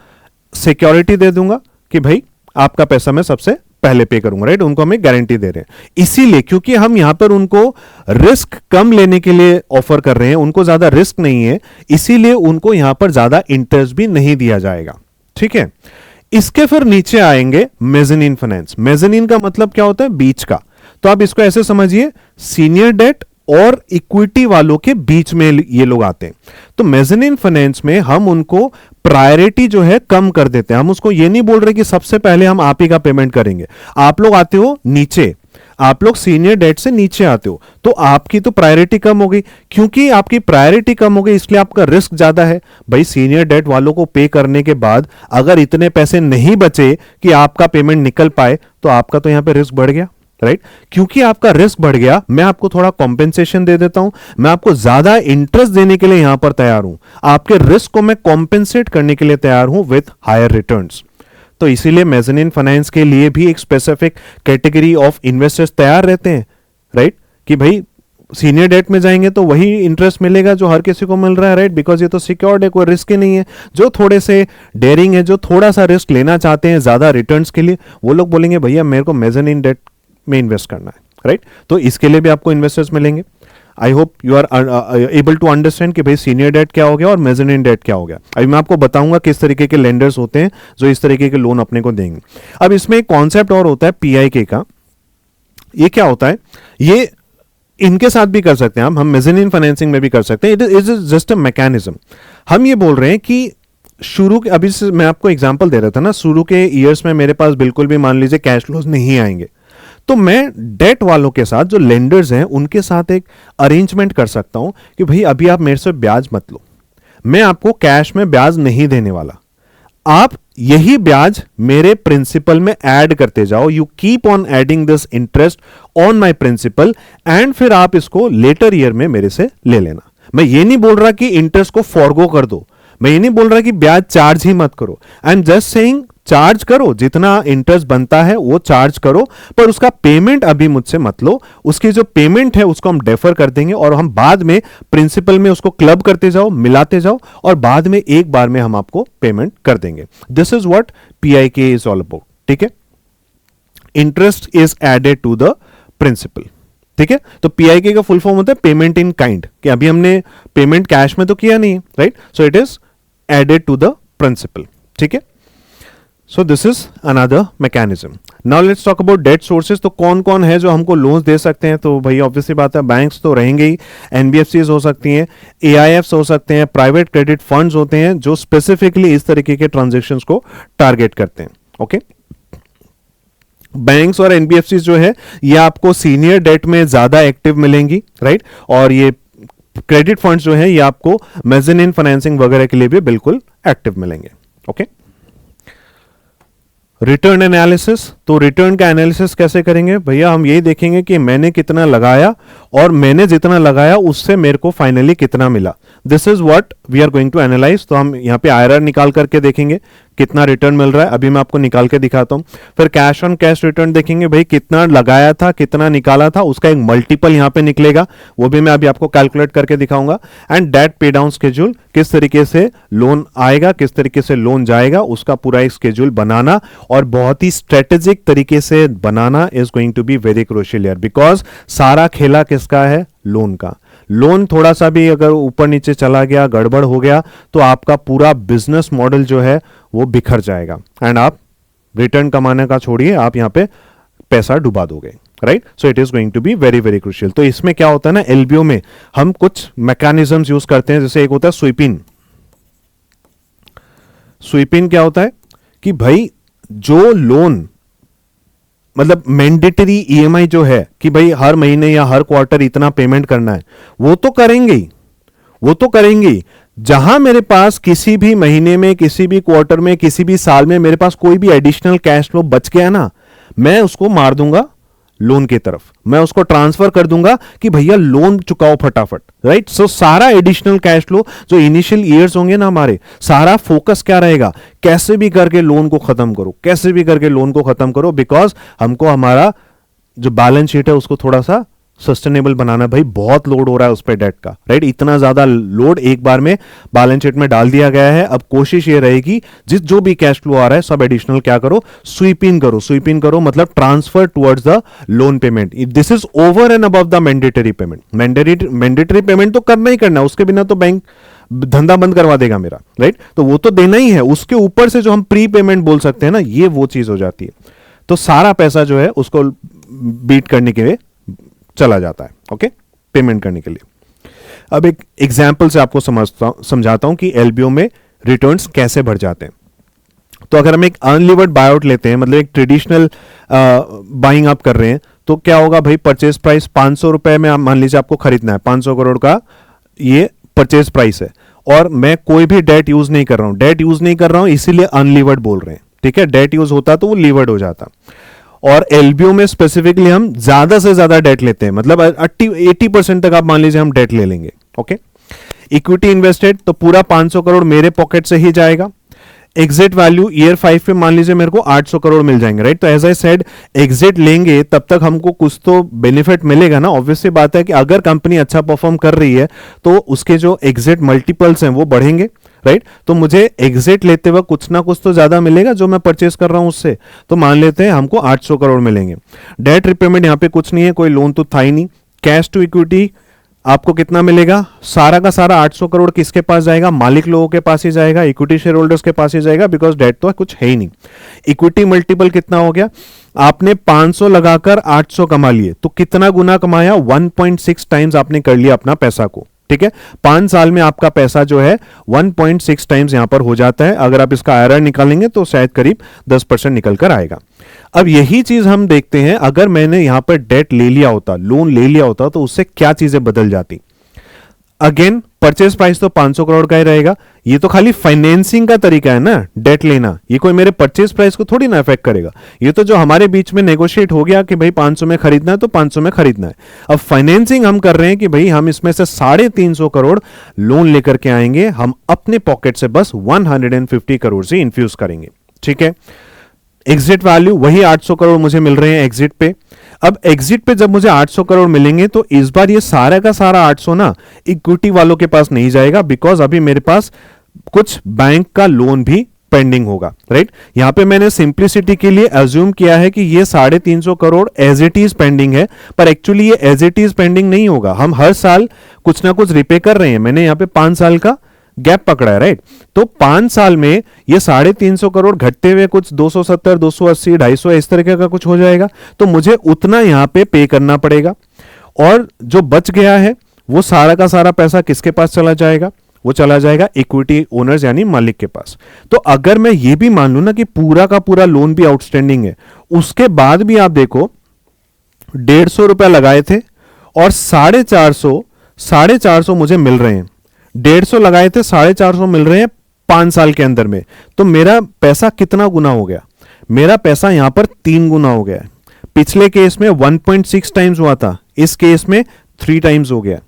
सिक्योरिटी दे दूंगा कि भाई आपका पैसा मैं सबसे पहले पे करूंगा, राइट। उनको हमें गारंटी दे रहे हैं, इसीलिए क्योंकि हम यहां पर उनको रिस्क कम लेने के लिए ऑफर कर रहे हैं, उनको ज्यादा रिस्क नहीं है, इसीलिए उनको यहां पर ज्यादा इंटरेस्ट भी नहीं दिया जाएगा। ठीक है, इसके फिर नीचे आएंगे मेज़नीन फाइनेंस। मेज़नीन का मतलब क्या होता है? बीच का। तो आप इसको ऐसे समझिए, सीनियर डेट और इक्विटी वालों के बीच में ये लोग आते हैं। तो मेज़नीन फाइनेंस में हम उनको प्रायोरिटी जो है कम कर देते हैं। हम उसको ये नहीं बोल रहे कि सबसे पहले हम आप ही का पेमेंट करेंगे। आप लोग आते हो नीचे, आप लोग सीनियर डेट से नीचे आते हो, तो आपकी तो प्रायोरिटी कम हो गई। क्योंकि आपकी प्रायोरिटी कम हो गई इसलिए आपका रिस्क ज्यादा है। भाई सीनियर डेट वालों को पे करने के बाद अगर इतने पैसे नहीं बचे कि आपका पेमेंट निकल पाए, तो आपका तो यहां पे रिस्क बढ़ गया, राइट। क्योंकि आपका रिस्क बढ़ गया, मैं आपको थोड़ा कॉम्पेंसेशन दे देता हूं, मैं आपको ज्यादा इंटरेस्ट देने के लिए यहां पर तैयार हूं, आपके रिस्क को मैं कॉम्पेंसेट करने के लिए तैयार हूं विथ हायर रिटर्न्स। तो इसीलिए मेज़नीन फाइनेंस के लिए भी एक स्पेसिफिक कैटेगरी ऑफ इन्वेस्टर्स तैयार रहते हैं, राइट, कि भाई सीनियर डेट में जाएंगे तो वही इंटरेस्ट मिलेगा जो हर किसी को मिल रहा है, राइट, बिकॉज ये तो सिक्योर्ड है, कोई रिस्क ही नहीं है। जो थोड़े से डेयरिंग है, जो थोड़ा सा रिस्क लेना चाहते हैं ज्यादा रिटर्न्स के लिए, वो लोग बोलेंगे भैया मेरे को मेज़नीन डेट में इन्वेस्ट करना है, राइट। तो इसके लिए भी आपको इन्वेस्टर्स मिलेंगे। I hope you are able to understand कि भाई सीनियर डेट क्या हो गया और मेज़नीन डेट क्या हो गया। अभी मैं आपको बताऊंगा किस तरीके के लेंडर्स होते हैं जो इस तरीके के लोन अपने को देंगे। अब इसमें एक कॉन्सेप्ट और होता है पीआईके का। ये क्या होता है? ये इनके साथ भी कर सकते हैं हम मेज़नीन फाइनेंसिंग में भी कर सकते हैं। It is just a mechanism. हम ये बोल रहे हैं कि शुरू के, अभी मैं आपको एग्जांपल दे रहा था ना, शुरू के ईयर्स में मेरे पास बिल्कुल भी मान लीजिए कैश फ्लोज नहीं आएंगे, तो मैं डेट वालों के साथ, जो लेंडर्स हैं, उनके साथ एक अरेंजमेंट कर सकता हूं कि भाई अभी आप मेरे से ब्याज मत लो, मैं आपको कैश में ब्याज नहीं देने वाला, आप यही ब्याज मेरे प्रिंसिपल में ऐड करते जाओ, you keep on adding this interest on my principal, एंड फिर आप इसको लेटर ईयर में मेरे से ले लेना। मैं ये नहीं बोल रहा कि इंटरेस्ट को फॉरगो कर दो, मैं ये नहीं बोल रहा कि ब्याज चार्ज ही मत करो। I am just saying charge करो, जितना इंटरेस्ट बनता है वो चार्ज करो, पर उसका पेमेंट अभी मुझसे मत लो। उसकी जो पेमेंट है उसको हम डेफर कर देंगे और हम बाद में प्रिंसिपल में उसको क्लब करते जाओ, मिलाते जाओ, और बाद में एक बार में हम आपको पेमेंट कर देंगे। This is what PIK is all about. ठीक है, interest is added to the principal. ठीक है, तो पीआईके का फुल फॉर्म होता है पेमेंट इन काइंड, कि अभी हमने पेमेंट कैश में तो किया नहीं, right, so it is added to the principal. ठीक है, so this is another mechanism. Now let's talk about debt sources. तो कौन कौन है जो हमको लोन्स दे सकते हैं? तो भाई ऑब्वियसली बात है, बैंक्स तो रहेंगे ही, एनबीएफसीज हो सकती हैं, एआईएफ्स हो सकते हैं, प्राइवेट क्रेडिट फंड्स होते हैं, जो स्पेसिफिकली इस तरीके के ट्रांजेक्शन्स को टारगेट करते हैं। ओके, बैंक्स और एनबीएफसी जो है ये आपको सीनियर डेट में ज्यादा एक्टिव मिलेंगी, राइट, और ये क्रेडिट फंड्स जो है ये आपको मेज़ानिन फाइनेंसिंग वगैरह के लिए भी बिल्कुल एक्टिव मिलेंगे। ओके, रिटर्न एनालिसिस, तो रिटर्न का एनालिसिस कैसे करेंगे भैया, हम यही देखेंगे कि मैंने कितना लगाया और मैंने जितना लगाया उससे मेरे को फाइनली कितना मिला। This is what we are going to analyse. तो हम यहाँ पे आईआरआर निकाल करके देखेंगे कितना रिटर्न मिल रहा है, अभी मैं आपको निकाल के दिखाता हूं। फिर कैश ऑन कैश रिटर्न देखेंगे, भाई कितना लगाया था कितना निकाला था, उसका एक मल्टीपल यहां पे निकलेगा, वो भी मैं अभी आपको कैलकुलेट करके दिखाऊंगा। एंड डेट पे डाउन स्केड्यूल, किस तरीके से लोन आएगा किस तरीके से लोन जाएगा, उसका पूरा एक स्केड्यूल बनाना और बहुत ही स्ट्रेटेजिक तरीके से बनाना is going to be very crucial here, because सारा खेला किसका है, लोन का। लोन थोड़ा सा भी अगर ऊपर नीचे चला गया, गड़बड़ हो गया, तो आपका पूरा बिजनेस मॉडल जो है वो बिखर जाएगा एंड आप रिटर्न कमाने का छोड़िए, आप यहां पे पैसा डुबा दोगे, right. So it is going to be very very crucial. तो इसमें क्या होता है ना, एलबीओ में हम कुछ मैकेनिज्म्स यूज करते हैं, जैसे एक होता है स्वीप इन। स्वीप इन क्या होता है कि भाई जो लोन मतलब मैंडेटरी ईएमआई जो है कि भाई हर महीने या हर क्वार्टर इतना पेमेंट करना है, वो तो करेंगे ही, वो तो करेंगे ही। जहां मेरे पास किसी भी महीने में किसी भी क्वार्टर में किसी भी साल में मेरे पास कोई भी एडिशनल कैश फ्लो बच गया ना, मैं उसको मार दूंगा लोन की तरफ, मैं उसको ट्रांसफर कर दूंगा कि भैया लोन चुकाओ फटाफट, राइट। सो सारा एडिशनल कैश फ्लो जो इनिशियल ईयर्स होंगे ना हमारे, सारा फोकस क्या रहेगा, कैसे भी करके लोन को खत्म करो, कैसे भी करके लोन को खत्म करो, बिकॉज हमको हमारा जो बैलेंस शीट है उसको थोड़ा सा सस्टेनेबल बनाना। भाई बहुत लोड हो रहा है उस पर डेट का, राइट, इतना ज्यादा लोड एक बार में बैलेंस शीट में डाल दिया गया है। अब कोशिश ये रहेगी जो भी कैश फ्लो आ रहा है सब एडिशनल क्या करो, स्वीप इन करो। स्वीप इन करो मतलब transfer towards the loan payment. This is over and above the mandatory payment. Mandatory payment तो करना ही करना है, उसके बिना तो बैंक धंधा बंद करवा देगा मेरा, राइट, तो वो तो देना ही है। उसके ऊपर से जो हम प्री पेमेंट बोल सकते हैं ना, ये वो चीज हो जाती है। तो सारा पैसा जो है उसको बीट करने के लिए चला जाता है, ओके, पेमेंट करने के लिए। अब एक एग्जांपल से आपको समझाता हूं कि एलबीओ में रिटर्न्स कैसे बढ़ जाते हैं। तो अगर हम एक अनलीवर्ड बायआउट लेते हैं, मतलब एक ट्रेडिशनल बाइंग आप कर रहे हैं, तो क्या होगा भाई, परचेज प्राइस 500 रुपए में मान लीजिए आपको खरीदना है, 500 करोड़ का ये परचेज प्राइस है, और मैं कोई भी डेट यूज नहीं कर रहा हूं। डेट यूज नहीं कर रहा हूं इसीलिए अनलीवर्ड बोल रहे हैं, ठीक है। डेट यूज होता तो वो लीवर्ड हो जाता। और एलबीओ में स्पेसिफिकली हम ज्यादा से ज्यादा डेट लेते हैं, मतलब 80% तक आप मान लीजिए हम डेट ले लेंगे, ओके। इक्विटी इन्वेस्टेड तो पूरा 500 करोड़ मेरे पॉकेट से ही जाएगा। एग्जिट वैल्यू ईयर 5 पे मान लीजिए मेरे को 800 करोड़ मिल जाएंगे, राइट। तो एज आई सेड, एग्जिट लेंगे तब तक हमको कुछ तो बेनिफिट मिलेगा ना। ऑब्वियसली बात है कि अगर कंपनी अच्छा परफॉर्म कर रही है तो उसके जो एग्जिट मल्टीपल्स हैं वो बढ़ेंगे, राइट। तो मुझे एग्जिट लेते वक्त कुछ ना कुछ तो ज्यादा मिलेगा जो मैं परचेस कर रहा हूं उससे। तो मान लेते हैं हमको 800 करोड़ मिलेंगे। डेट रिपेमेंट यहां पे कुछ नहीं है, कोई लोन तो था ही नहीं। कैश टू इक्विटी आपको कितना मिलेगा, सारा का सारा 800 करोड़ किसके पास जाएगा, मालिक लोगों के पास ही जाएगा, इक्विटी शेयर होल्डर्स के पास ही जाएगा, बिकॉज डेट तो कुछ है ही नहीं। इक्विटी मल्टीपल कितना हो गया, आपने 500 लगाकर 800 कमा लिए, तो कितना गुना कमाया, 1.6 टाइम्स आपने कर लिया अपना पैसा को, ठीक है। 5 साल में आपका पैसा जो है 1.6 टाइम्स यहां पर हो जाता है। अगर आप इसका आईआरआर निकालेंगे तो शायद करीब 10% निकल कर आएगा। अब यही चीज हम देखते हैं, अगर मैंने यहां पर डेट ले लिया होता, लोन ले लिया होता, तो उससे क्या चीजें बदल जाती। अगेन परचेज प्राइस तो 500 करोड़ का ही रहेगा। ये तो खाली फाइनेंसिंग का तरीका है ना, डेट लेना, ये कोई मेरे परचेज प्राइस को थोड़ी ना इफेक्ट करेगा। ये तो जो हमारे बीच में नेगोशिएट हो गया कि भाई 500 में खरीदना है तो 500 में खरीदना है। अब फाइनेंसिंग हम कर रहे हैं कि भाई हम इसमें से 350 करोड़ लोन लेकर के आएंगे, हम अपने पॉकेट से बस 150 करोड़ से इन्फ्यूज करेंगे, ठीक है। एग्जिट वैल्यू वही 800 करोड़ मुझे मिल रहे हैं एग्जिट पे। अब एग्जिट पे जब मुझे 800 करोड़ मिलेंगे तो इस बार ये सारा का सारा 800 ना इक्विटी वालों के पास नहीं जाएगा, बिकॉज अभी मेरे पास कुछ बैंक का लोन भी पेंडिंग होगा, राइट। यहां पे मैंने सिंप्लिसिटी के लिए अज्यूम किया है कि ये 350 crore as it is pending है, पर एक्चुअली ये एज इट इज पेंडिंग नहीं होगा। हम हर साल कुछ ना कुछ रिपे कर रहे हैं। मैंने यहां पे 5 साल का गैप पकड़ा है, राइट। तो 5 साल में ये 350 करोड़ घटते हुए कुछ 270, 280, 250 इस तरीके का कुछ हो जाएगा। तो मुझे उतना यहां पे करना पड़ेगा, और जो बच गया है वो सारा का सारा पैसा किसके पास चला जाएगा, वो चला जाएगा इक्विटी ओनर्स यानी मालिक के पास। तो अगर मैं ये भी मान लूं ना कि पूरा का पूरा लोन भी आउटस्टैंडिंग है, उसके बाद भी आप देखो 150 रुपया लगाए थे और 450 मुझे मिल रहे हैं। 150 लगाए थे, 450 मिल रहे हैं 5 साल के अंदर में। तो मेरा पैसा कितना गुना हो गया? मेरा पैसा यहां पर 3 गुना हो गया है। पिछले केस में 1.6 टाइम्स हुआ था, इस केस में 3 टाइम्स हो गया।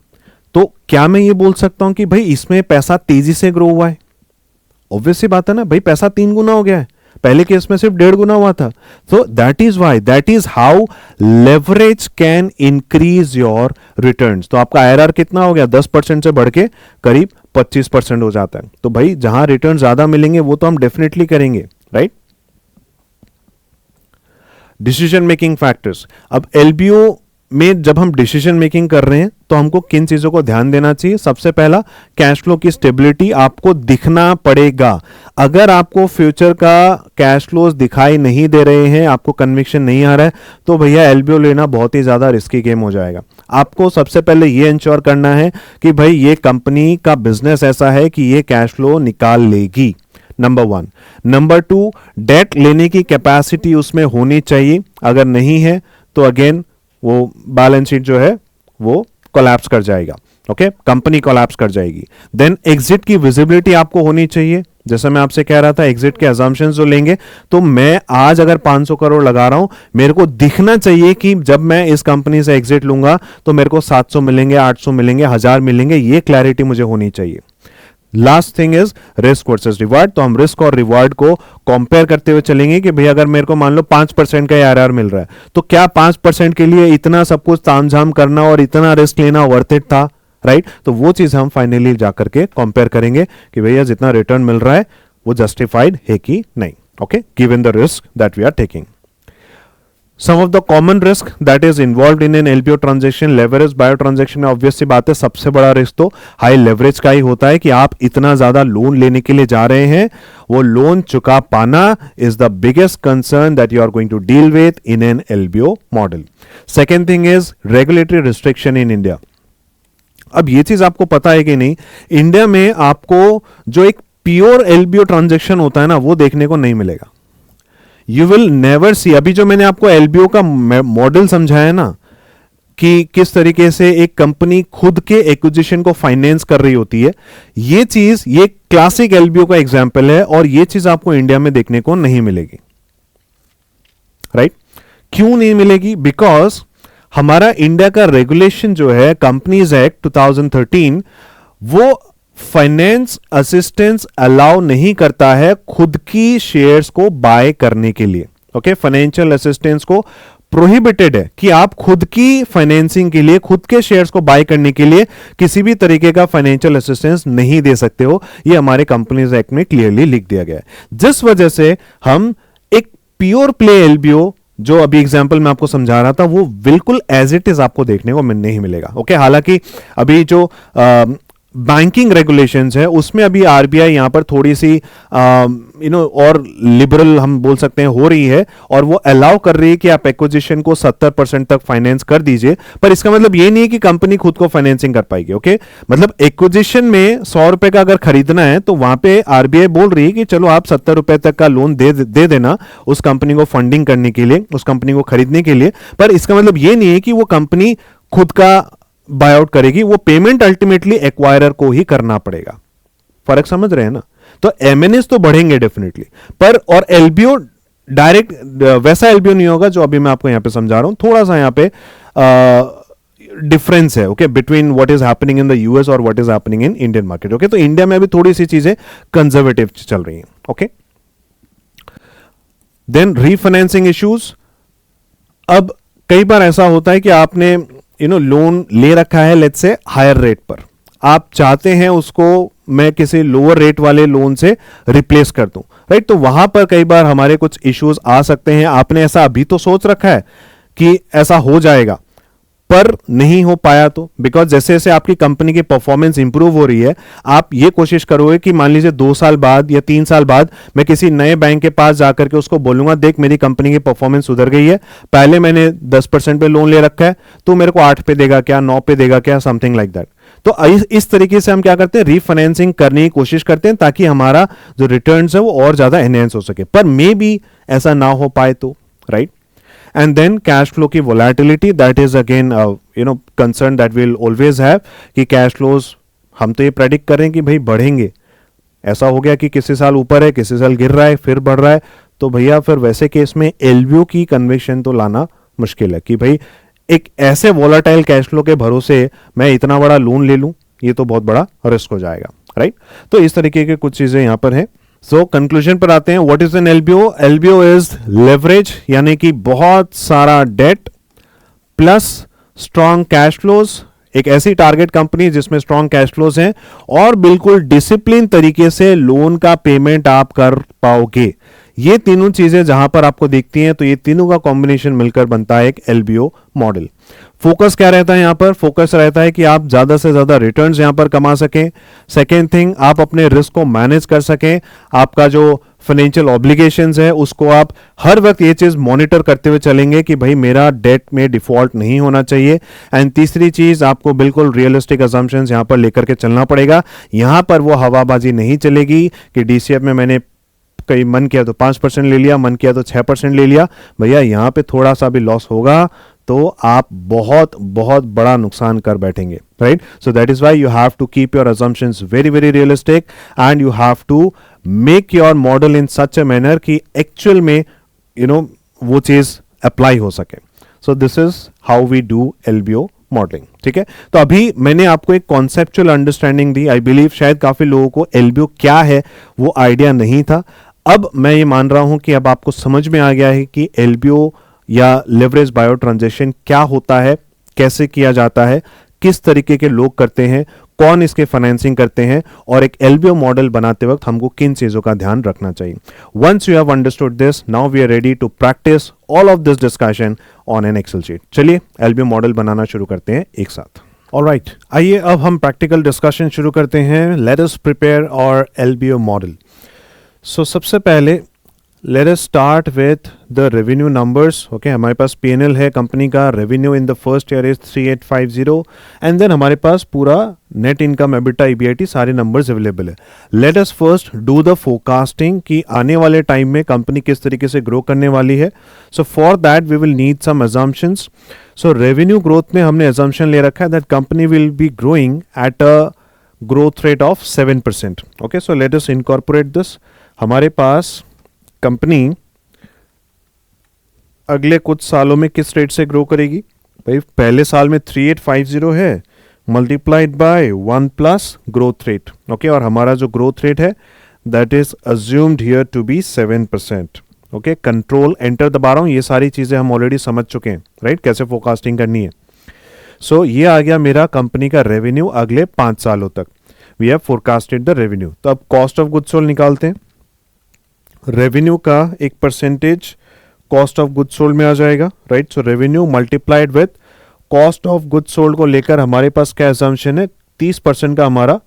तो क्या मैं ये बोल सकता हूं कि भाई इसमें पैसा तेजी से ग्रो हुआ है? ऑब्वियस सी बात है ना भाई, पैसा 3 गुना हो गया है, पहले केस में सिर्फ 1.5 गुना हुआ था। तो that is how leverage can increase your returns. तो आपका आईआरआर कितना हो गया? 10% से बढ़ के करीब 25% हो जाता है। तो भाई जहां रिटर्न ज्यादा मिलेंगे वो तो हम डेफिनेटली करेंगे, राइट। Decision making factors. अब एलबीओ में जब हम डिसीजन मेकिंग कर रहे हैं तो हमको किन चीजों को ध्यान देना चाहिए? सबसे पहला, कैश फ्लो की स्टेबिलिटी आपको दिखना पड़ेगा। अगर आपको फ्यूचर का कैश फ्लोज दिखाई नहीं दे रहे हैं, आपको कन्विक्शन नहीं आ रहा है, तो भैया एलबीओ लेना बहुत ही ज्यादा रिस्की गेम हो जाएगा। आपको सबसे पहले ये इंश्योर करना है कि भाई ये कंपनी का बिजनेस ऐसा है कि ये कैश फ्लो निकाल लेगी, नंबर 1। नंबर 2, डेट लेने की कैपेसिटी उसमें होनी चाहिए। अगर नहीं है तो अगेन वो बैलेंस शीट जो है वो कोलैप्स कर जाएगा, ओके, कंपनी कोलैप्स कर जाएगी। देन एग्जिट की विजिबिलिटी आपको होनी चाहिए। जैसे मैं आपसे कह रहा था, एग्जिट के अजम्पशंस जो लेंगे, तो मैं आज अगर 500 करोड़ लगा रहा हूं, मेरे को दिखना चाहिए कि जब मैं इस कंपनी से एग्जिट लूंगा तो मेरे को 700 मिलेंगे, 800 मिलेंगे, 1000 मिलेंगे, ये क्लैरिटी मुझे होनी चाहिए। Last thing is risk versus reward. तो हम रिस्क और रिवार्ड को कंपेयर करते हुए चलेंगे कि भैया अगर मेरे को मान लो 5% का आरआर मिल रहा है, तो क्या 5% के लिए इतना सब कुछ तामझाम करना और इतना रिस्क लेना वर्थ इट था, राइट। तो वो चीज हम फाइनली जाकर के कंपेयर करेंगे कि भैया जितना रिटर्न मिल रहा है वो जस्टिफाइड है कि नहीं, okay, given the risk that we are taking. Some of the common risk that is involved in an LBO transaction, leverage buyout transaction में ऑब्वियस सी बात है, सबसे बड़ा रिस्क तो हाई लेवरेज का ही होता है कि आप इतना ज्यादा लोन लेने के लिए जा रहे हैं, वो लोन चुका पाना is the biggest concern that you are going to deal with in an LBO model. Second thing is regulatory restriction in India. अब ये चीज आपको पता है कि नहीं, इंडिया में आपको जो एक प्योर LBO ट्रांजेक्शन होता है ना, वो देखने को नहीं मिलेगा। You will never see. अभी जो मैंने आपको एलबीओ का मॉडल समझाया ना, कि किस तरीके से एक कंपनी खुद के एक्विजिशन को फाइनेंस कर रही होती है, ये चीज, ये क्लासिक एलबीओ का एग्जांपल है, और ये चीज आपको इंडिया में देखने को नहीं मिलेगी, राइट। क्यों नहीं मिलेगी? बिकॉज हमारा इंडिया का रेगुलेशन जो है, कंपनीज एक्ट 2013, वो फाइनेंस असिस्टेंस अलाउ नहीं करता है खुद की शेयर्स को बाय करने के लिए, ओके। फाइनेंशियल असिस्टेंस को प्रोहिबिटेड है कि आप खुद की फाइनेंसिंग के लिए, खुद के शेयर्स को बाय करने के लिए किसी भी तरीके का फाइनेंशियल असिस्टेंस नहीं दे सकते हो। ये हमारे कंपनीज एक्ट में क्लियरली लिख दिया गया है, जिस वजह से हम एक प्योर प्ले एलबीओ, जो अभी एग्जांपल मैं आपको समझा रहा था, वो बिल्कुल एज इट इज आपको देखने को नहीं मिलेगा, ओके। हालांकि अभी जो बैंकिंग रेगुलेशंस है उसमें अभी आरबीआई यहां पर थोड़ी सी और लिबरल हम बोल सकते हैं हो रही है, और वो अलाउ कर रही है कि आप एक्विजिशन को 70% तक फाइनेंस कर दीजिए। पर इसका मतलब ये नहीं है कि कंपनी खुद को फाइनेंसिंग कर पाएगी, ओके। मतलब एक्विजिशन में 100 रुपए का अगर खरीदना है तो वहां पे आरबीआई बोल रही है कि चलो आप 70 रुपए तक का लोन दे देना उस कंपनी को फंडिंग करने के लिए, उस कंपनी को खरीदने के लिए। पर इसका मतलब ये नहीं है कि वो कंपनी खुद का बायआउट करेगी, वो पेमेंट अल्टीमेटली एक्वायरर को ही करना पड़ेगा। फर्क समझ रहे हैं ना? तो एमएनएस तो बढ़ेंगे डेफिनेटली, पर और एलबीओ डायरेक्ट वैसा एलबीओ नहीं होगा जो अभी मैं आपको यहां पे समझा रहा हूं। थोड़ा सा यहां पे डिफरेंस है, okay, between what is happening in the US और what is happening in Indian market, okay. तो इंडिया में अभी थोड़ी सी चीजें कंजर्वेटिव चल रही हैं, ओके। Then refinancing issues. अब कई बार ऐसा होता है कि आपने लोन ले रखा है, लेट्स से हायर रेट पर, आप चाहते हैं उसको मैं किसी लोअर रेट वाले लोन से रिप्लेस कर दूं, राइट। तो वहां पर कई बार हमारे कुछ इश्यूज आ सकते हैं। आपने ऐसा अभी तो सोच रखा है कि ऐसा हो जाएगा, पर नहीं हो पाया तो, बिकॉज जैसे जैसे आपकी कंपनी की परफॉर्मेंस इंप्रूव हो रही है, आप ये कोशिश करोगे कि मान लीजिए 2 साल बाद या 3 साल बाद मैं किसी नए बैंक के पास जाकर के उसको बोलूंगा, देख मेरी कंपनी की परफॉर्मेंस सुधर गई है, पहले मैंने 10% पे लोन ले रखा है, तो मेरे को 8 पे देगा क्या, 9 पे देगा क्या, समथिंग लाइक दैट। तो इस तरीके से हम क्या करते हैं, रीफाइनेंसिंग करने की कोशिश करते हैं ताकि हमारा जो रिटर्न्स है वो और ज्यादा एनहेंस हो सके। पर मे बी ऐसा ना हो पाए तो, right. And then cash flow की volatility, that is again concern that will always have कि कैश फ्लोज हम तो ये प्रेडिक्ट करें कि भाई बढ़ेंगे, ऐसा हो गया कि किसी साल ऊपर है किसी साल गिर रहा है फिर बढ़ रहा है, तो भैया फिर वैसे केस में एलबीओ की कन्विक्शन तो लाना मुश्किल है कि भाई एक ऐसे वोलाटाइल कैश फ्लो के भरोसे मैं इतना बड़ा लोन ले लूं, ये तो बहुत बड़ा रिस्क हो जाएगा, राइट। तो इस तरीके के कुछ चीजें यहां पर है। सो कंक्लूजन पर आते हैं। What is an LBO? LBO is leverage, यानी कि बहुत सारा debt plus strong cash flows, एक ऐसी टारगेट कंपनी जिसमें स्ट्रॉन्ग कैश फ्लोज हैं और बिल्कुल डिसिप्लिन तरीके से लोन का पेमेंट आप कर पाओगे। ये तीनों चीजें जहां पर आपको दिखती हैं, तो ये तीनों का कॉम्बिनेशन मिलकर बनता है एक एलबीओ मॉडल। फोकस क्या रहता है यहां पर? फोकस रहता है कि आप ज्यादा से ज्यादा रिटर्न्स यहां पर कमा सकें। सेकेंड थिंग, आप अपने रिस्क को मैनेज कर सकें। आपका जो फाइनेंशियल ऑब्लिगेशंस है उसको आप हर वक्त ये चीज मॉनिटर करते हुए चलेंगे कि भाई मेरा डेट में डिफॉल्ट नहीं होना चाहिए। एंड तीसरी चीज, आपको बिल्कुल रियलिस्टिक अजम्पशंस यहां पर लेकर के चलना पड़ेगा। यहां पर वो हवाबाजी नहीं चलेगी कि डीसीएफ में मैंने कहीं मन किया तो 5% ले लिया, मन किया तो 6% ले लिया। भैया यहां पे थोड़ा सा भी लॉस होगा तो आप बहुत बहुत बड़ा नुकसान कर बैठेंगे, right. So that is why you have to keep your assumptions very very realistic and you have to make your model in such a manner कि एक्चुअल में वो चीज अप्लाई हो सके। So this is how we do LBO modelling, ठीक है। तो अभी मैंने आपको एक कॉन्सेप्चुअल अंडरस्टैंडिंग दी। आई बिलीव शायद काफी लोगों को एलबीओ क्या है वो आइडिया नहीं था। अब मैं ये मान रहा हूं कि अब आपको समझ में आ गया है कि एलबीओ या लेवरेज बायो ट्रांजैक्शन क्या होता है, कैसे किया जाता है, किस तरीके के लोग करते हैं, कौन इसके फाइनेंसिंग करते हैं, और एक एलबीओ मॉडल बनाते वक्त हमको किन चीजों का ध्यान रखना चाहिए। Once you have understood this, now we are ready to practice all of this discussion on an Excel sheet. चलिए एलबीओ मॉडल बनाना शुरू करते हैं एक साथ। ऑलराइट, आइए अब हम प्रैक्टिकल डिस्कशन शुरू करते हैं। Let us prepare our LBO model. So सबसे पहले let us start with the revenue numbers. Okay, हमारे पास पीएनएल है कंपनी का। Revenue in the first year is 3850 and then हमारे पास पूरा नेट इनकम, एबिटा, ईबीआईटी सारे नंबर्स अवेलेबल है। Let us first do the forecasting कि आने वाले टाइम में कंपनी किस तरीके से ग्रो करने वाली है। So for that we will need some assumptions. So revenue growth में हमने अजम्पशन ले रखा है that company will be growing at a growth rate of 7%। Okay, so let us incorporate this. हमारे पास कंपनी अगले कुछ सालों में किस रेट से ग्रो करेगी? भाई पहले साल में 3850 है multiplied by 1 plus growth rate. Okay, और हमारा जो ग्रोथ रेट है that is assumed here to be 7%। Okay, control enter दबा रहा हूं। ये सारी चीजें हम ऑलरेडी समझ चुके हैं, राइट, कैसे फोरकास्टिंग करनी है। सो ये आ गया मेरा कंपनी का रेवेन्यू अगले 5 सालों तक। We have forecasted the revenue. तो अब कॉस्ट ऑफ गुड्स सोल्ड निकालते हैं। रेवेन्यू का एक percentage cost of goods sold में आ जाएगा, right. So revenue multiplied with cost of goods sold को लेकर हमारे पास क्या असम्पशन है? 30% का हमारा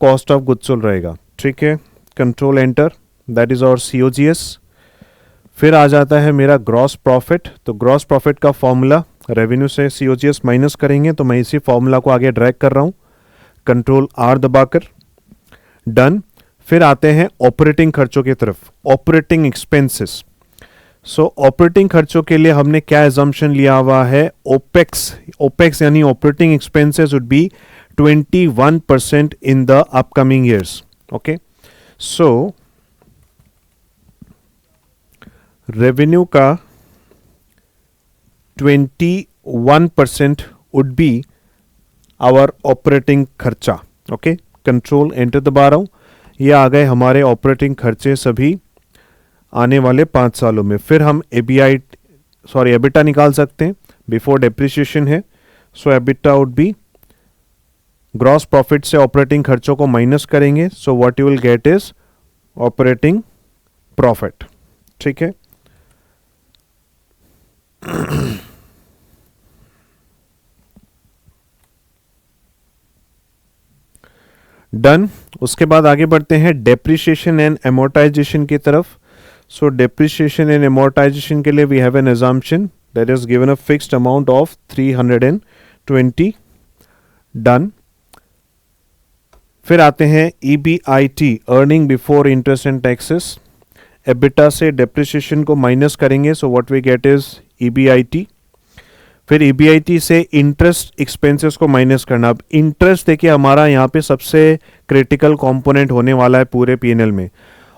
कॉस्ट ऑफ गुड्स सोल्ड रहेगा, ठीक है। Control enter, that is our COGS. फिर आ जाता है मेरा ग्रॉस प्रॉफिट। तो ग्रॉस प्रॉफिट का फॉर्मूला रेवेन्यू से सीओजीएस माइनस करेंगे, तो मैं इसी फॉर्मूला को आगे ड्रैग कर रहा हूं, कंट्रोल आर दबाकर, डन। फिर आते हैं ऑपरेटिंग खर्चों की तरफ, ऑपरेटिंग एक्सपेंसेस। सो ऑपरेटिंग खर्चों के लिए हमने क्या assumption लिया हुआ है? ओपेक्स यानी operating expenses would be 21% in the upcoming years. Okay, so revenue का 21% वुड बी आवर ऑपरेटिंग खर्चा। ओके, कंट्रोल एंटर दबा रहा हूं। ये आ गए हमारे ऑपरेटिंग खर्चे सभी आने वाले 5 सालों में। फिर हम एबिटा निकाल सकते हैं, बिफोर डेप्रिसिएशन है। So EBITDA would be gross profit से ऑपरेटिंग खर्चों को माइनस करेंगे, so what you will get is operating profit, ठीक है। डन। उसके बाद आगे बढ़ते हैं डेप्रिसिएशन एंड एमोर्टाइजेशन की तरफ। सो डेप्रिसिएशन एंड एमोर्टाइजेशन के लिए we have an assumption that is given a fixed amount of 320। Done. फिर आते हैं EBIT, earning before interest and taxes. EBITDA से डेप्रिसिएशन को माइनस करेंगे, so what we get is EBIT. फिर ईबीआईटी से इंटरेस्ट एक्सपेंसेस को माइनस करना। अब इंटरेस्ट देखिए हमारा यहाँ पे सबसे क्रिटिकल कंपोनेंट होने वाला है पूरे पीएनएल में,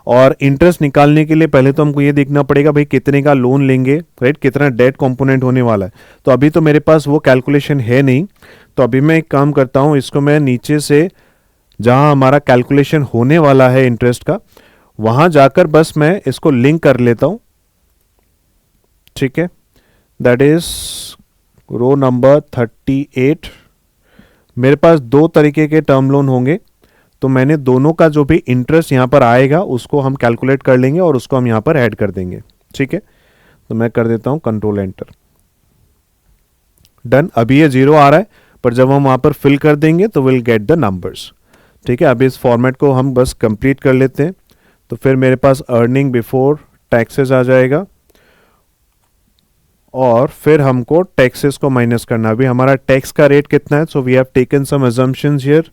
और इंटरेस्ट निकालने के लिए पहले तो हमको ये देखना पड़ेगा भाई कितने का लोन लेंगे, राइट, कितना डेट कंपोनेंट होने वाला है। तो अभी तो मेरे पास वो कैलकुलेशन है नहीं, तो अभी मैं एक काम करता हूँ, इसको मैं नीचे से जहाँ हमारा कैलकुलेशन होने वाला है इंटरेस्ट का, वहाँ जाकर बस मैं इसको लिंक कर लेता हूँ, ठीक है। That is row number 38। मेरे पास दो तरीके के टर्म लोन होंगे, तो मैंने दोनों का जो भी इंटरेस्ट यहाँ पर आएगा उसको हम कैलकुलेट कर लेंगे और उसको हम यहाँ पर ऐड कर देंगे, ठीक है। तो मैं कर देता हूँ कंट्रोल एंटर, डन। अभी ये 0 आ रहा है, पर जब हम वहाँ पर फिल कर देंगे तो विल गेट द नंबर्स, ठीक है। अभी इस फॉर्मेट को हम बस कंप्लीट कर लेते हैं। तो फिर मेरे पास अर्निंग बिफोर टैक्सेस आ जाएगा, और फिर हमको टैक्सेस को माइनस करना। अभी हमारा टैक्स का रेट कितना है, so we have taken some assumptions here.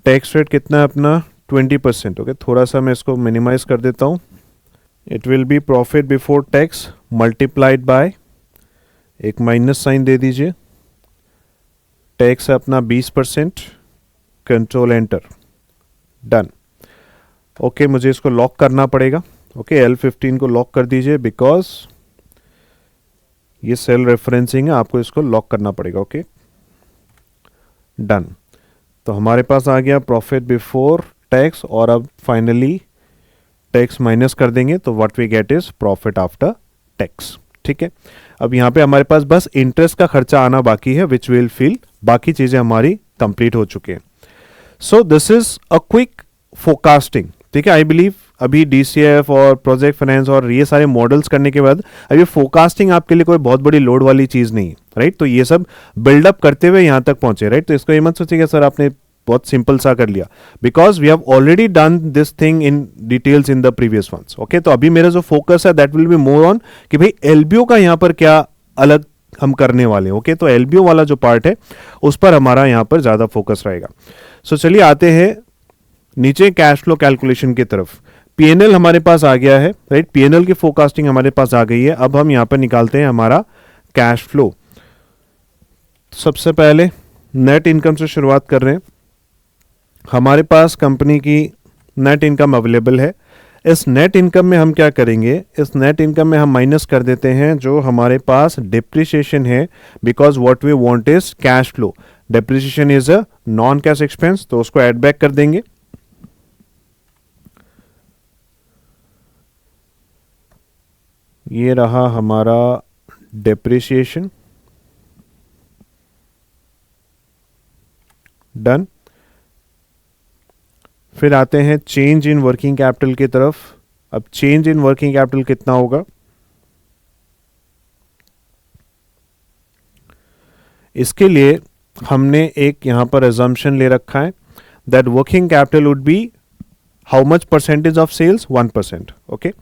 Tax rate कितना है अपना 20%, ओके। थोड़ा सा मैं इसको मिनिमाइज कर देता हूँ। It will be profit before tax multiplied by, एक माइनस साइन दे दीजिए, टैक्स है अपना 20%, कंट्रोल एंटर, डन। ओके, मुझे इसको लॉक करना पड़ेगा, ओके। L15 को लॉक कर दीजिए, बिकॉज ये सेल रेफरेंसिंग है, आपको इसको लॉक करना पड़ेगा, ओके, डन। तो हमारे पास आ गया प्रॉफिट बिफोर टैक्स, और अब फाइनली टैक्स माइनस कर देंगे तो what we get is profit after tax, ठीक है। अब यहाँ पे हमारे पास बस इंटरेस्ट का खर्चा आना बाकी है, विच विल फील, बाकी चीजें हमारी कंप्लीट हो चुकी हैं। सो this is a quick forecasting, ठीक है। आई बिलीव अभी डीसीएफ और प्रोजेक्ट फाइनेंस और ये सारे मॉडल्स करने के बाद अभी फोरकास्टिंग आपके लिए कोई बहुत बड़ी लोड वाली चीज नहीं है, राइट। तो ये सब बिल्डअप करते हुए यहाँ तक पहुंचे, राइट। तो इसको ये मत सोचिएगा सर आपने बहुत सिंपल सा कर लिया, because we have already done this thing in details in the previous ones, okay. तो अभी मेरा जो फोकस है that will be more on कि भाई एलबीओ का यहाँ पर क्या अलग हम करने वाले हैं, ओके। तो एलबीओ वाला जो पार्ट है उस पर हमारा यहाँ पर ज्यादा फोकस रहेगा। सो चलिए आते हैं नीचे कैश फ्लो कैलकुलेशन की तरफ। पीएनएल हमारे पास आ गया है, राइट। पीएनएल की फोरकास्टिंग हमारे पास आ गई है। अब हम यहां पर निकालते हैं हमारा कैश फ्लो। सबसे पहले नेट इनकम से शुरुआत कर रहे हैं। हमारे पास कंपनी की नेट इनकम अवेलेबल है। इस नेट इनकम में हम क्या करेंगे, इस नेट इनकम में हम माइनस कर देते हैं जो हमारे पास डिप्रिसिएशन है, because what we want is cash flow. Depreciation is a non cash expense, तो उसको ऐड बैक कर देंगे। ये रहा हमारा डेप्रिसिएशन, डन। फिर आते हैं चेंज इन वर्किंग कैपिटल की तरफ। अब चेंज इन वर्किंग कैपिटल कितना होगा, इसके लिए हमने एक यहां पर अजम्पशन ले रखा है that working capital would be how much percentage of sales, 1%, okay.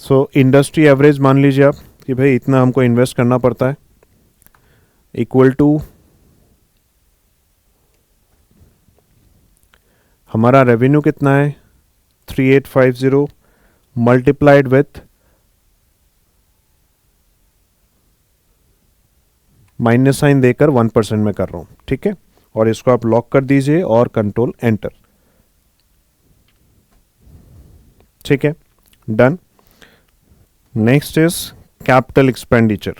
So industry average मान लीजिए आप कि भाई इतना हमको इन्वेस्ट करना पड़ता है, इक्वल टू हमारा रेवेन्यू कितना है 3850 मल्टीप्लाइड विथ माइनस साइन देकर 1% में कर रहा हूं, ठीक है। और इसको आप लॉक कर दीजिए और कंट्रोल एंटर, ठीक है, done. Next is capital expenditure.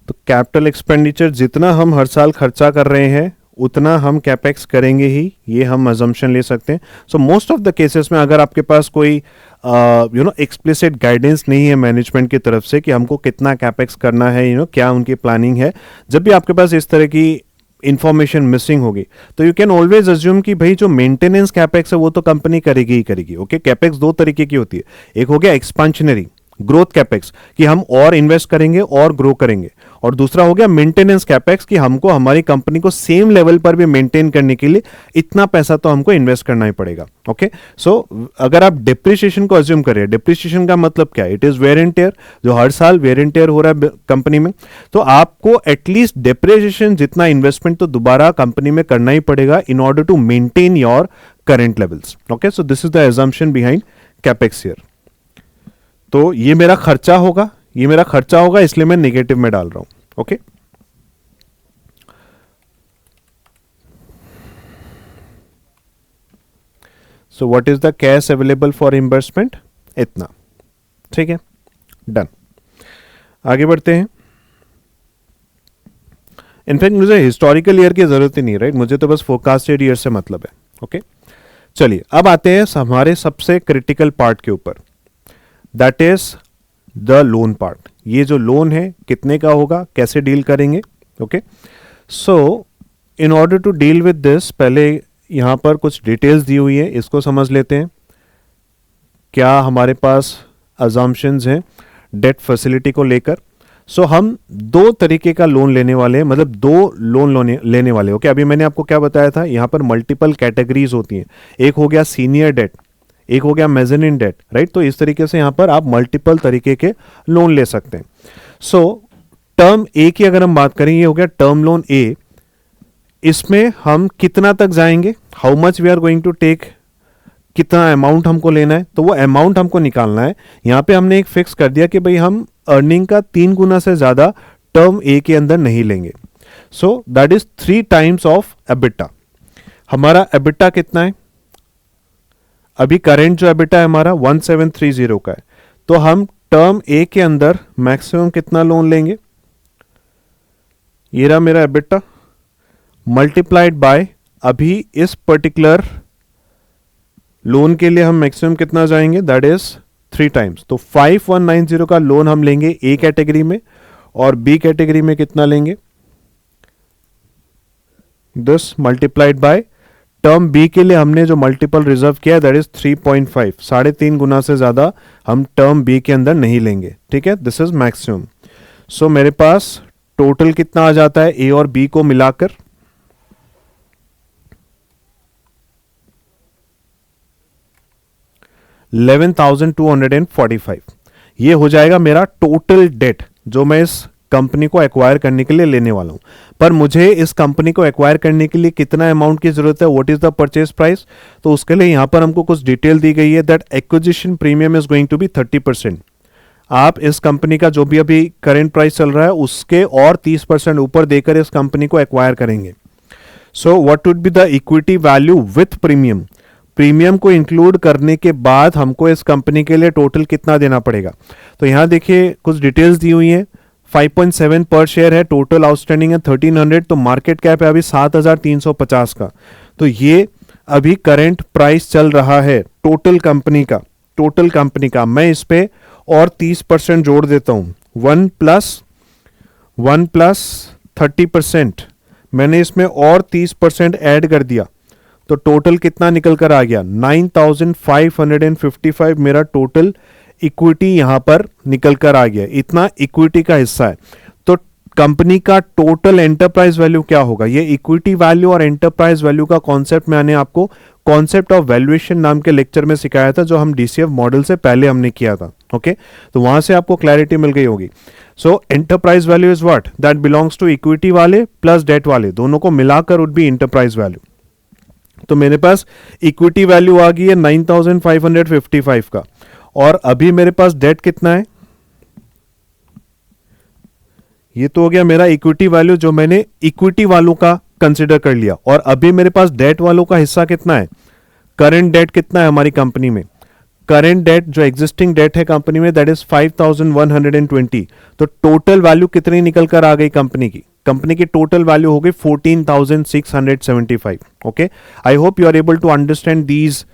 तो कैपिटल एक्सपेंडिचर जितना हम हर साल खर्चा कर रहे हैं उतना हम कैपेक्स करेंगे ही, ये हम अजम्पशन ले सकते हैं। So most of the cases में अगर आपके पास कोई एक्सप्लिसिट गाइडेंस नहीं है मैनेजमेंट की तरफ से कि हमको कितना कैपेक्स करना है, क्या उनकी प्लानिंग है, जब भी आपके पास इस तरह की इंफॉर्मेशन मिसिंग होगी तो यू कैन ऑलवेज अज्यूम कि भाई जो मेंटेनेंस कैपेक्स है वो तो कंपनी करेगी ही करेगी, ओके। कैपेक्स दो तरीके की होती है, एक हो गया एक्सपांशनरी ग्रोथ कैपेक्स कि हम और इन्वेस्ट करेंगे और ग्रो करेंगे, और दूसरा हो गया मेंटेनेंस कैपेक्स, कि हमको हमारी कंपनी को सेम लेवल पर भी मेंटेन करने के लिए इतना पैसा तो हमको इन्वेस्ट करना ही पड़ेगा। ओके, सो अगर आप डिप्रिसिएशन को अज्यूम करें, डिप्रिसिएशन का मतलब क्या है? It is wear and tear, जो हर साल वेयर एंड टेयर हो रहा है कंपनी में, तो आपको एटलीस्ट डिप्रिसिएशन जितना इन्वेस्टमेंट तो दोबारा कंपनी में करना ही पड़ेगा in order to maintain your current levels. Okay, so this is the assumption behind capex here. तो ये मेरा खर्चा होगा, ये मेरा खर्चा होगा, इसलिए मैं नेगेटिव में डाल रहा हूं। Okay, so what is the cash available for reimbursement? इतना। ठीक है, डन। आगे बढ़ते हैं। इनफैक्ट मुझे हिस्टोरिकल ईयर की जरूरत ही नहीं, राइट? मुझे तो बस फोरकास्टेड ईयर से मतलब है। ओके, चलिए अब आते हैं हमारे सबसे क्रिटिकल पार्ट के ऊपर, that is the loan part. ये जो लोन है कितने का होगा, कैसे डील करेंगे? Okay, so in order to deal with this, पहले यहां पर कुछ डिटेल्स दी हुई है, इसको समझ लेते हैं। क्या हमारे पास अजम्पशंस हैं डेट फैसिलिटी को लेकर? सो हम दो तरीके का लोन लेने वाले हैं, मतलब दो लोन लेने वाले। ओके, अभी मैंने आपको क्या बताया था, यहां पर मल्टीपल कैटेगरीज होती हैं। एक हो गया सीनियर डेट, एक हो गया मेज़ानिन डेट, राइट? तो इस तरीके से यहां पर आप मल्टीपल तरीके के लोन ले सकते हैं। सो टर्म ए की अगर हम बात करें, ये हो गया टर्म लोन ए। इसमें हम कितना तक जाएंगे, how much we are going to take, कितना अमाउंट हमको लेना है, तो वो अमाउंट हमको निकालना है। यहां पे हमने एक फिक्स कर दिया कि भाई हम अर्निंग का 3 गुना से ज्यादा टर्म ए के अंदर नहीं लेंगे। सो that is 3 times of EBITDA. हमारा एबिटा कितना है? अभी करेंट जो एबिटा है हमारा 1730 का है, तो हम टर्म ए के अंदर मैक्सिमम कितना लोन लेंगे? ये रहा मेरा एबिटा मल्टीप्लाइड बाय, अभी इस पर्टिकुलर लोन के लिए हम मैक्सिमम कितना जाएंगे, दैट इज 3 टाइम्स। तो 5190 का लोन हम लेंगे ए कैटेगरी में, और बी कैटेगरी में कितना लेंगे? This multiplied by term B के लिए हमने जो मल्टीपल रिजर्व किया दैट इज 3.5, 3.5 गुना से ज्यादा हम टर्म बी के अंदर नहीं लेंगे। ठीक है, दिस इज मैक्सिमम। सो मेरे पास टोटल कितना आ जाता है ए और बी को मिलाकर? 11,245। ये हो जाएगा मेरा टोटल डेट जो मैं इस कंपनी को एक्वायर करने के लिए लेने वाला हूं। पर मुझे इस कंपनी को एक्वायर करने के लिए कितना अमाउंट की जरूरत है, what is the purchase price? तो उसके लिए यहां पर हमको कुछ डिटेल दी गई है that acquisition premium is going to be 30%। आप इस कंपनी का जो भी अभी करेंट प्राइस चल रहा है उसके और 30% ऊपर देकर इस कंपनी को एक्वायर करेंगे। So what would be the equity value with premium? Premium को इंक्लूड करने के बाद हमको इस कंपनी के लिए टोटल कितना देना पड़ेगा? तो यहां देखिए कुछ डिटेल्स दी हुई हैं। 5.7 पर शेयर है, टोटल आउटस्टैंडिंग है 1300, तो मार्केट कैप है अभी 7350 का। तो ये अभी करंट प्राइस चल रहा है टोटल कंपनी का। मैं इस पे और 30% जोड़ देता हूं, 1 प्लस 30%, मैंने इसमें और 30% ऐड कर दिया, तो टोटल कितना निकल कर आ गया? 9555 मेरा टोटल इक्विटी यहां पर निकल कर आ गया। इतना इक्विटी का हिस्सा है। तो कंपनी का टोटल एंटरप्राइज वैल्यू क्या होगा? ये इक्विटी वैल्यू और एंटरप्राइज वैल्यू का कॉन्सेप्ट मैंने आपको कॉन्सेप्ट ऑफ वैल्यूएशन नाम के लेक्चर में सिखाया था, जो हम डीसीएफ मॉडल से पहले हमने किया था। ओके, तो वहां से आपको क्लैरिटी मिल गई होगी। So enterprise value is what? That belongs to equity वाले प्लस डेट वाले, दोनों को मिलाकर वुड बी एंटरप्राइज वैल्यू। तो मेरे पास इक्विटी वैल्यू आ गई है 9555 का, और अभी मेरे पास डेट कितना है? ये तो हो गया मेरा इक्विटी वैल्यू जो मैंने इक्विटी वालों का कंसिडर कर लिया, और अभी मेरे पास डेट वालों का हिस्सा कितना है? करंट डेट कितना है हमारी कंपनी में? करंट डेट जो एग्जिस्टिंग डेट है कंपनी में दैट इज 5120। तो टोटल वैल्यू कितनी निकल कर आ गई कंपनी की? कंपनी की टोटल वैल्यू हो गई 14,675। Okay, I hope you are able to understand these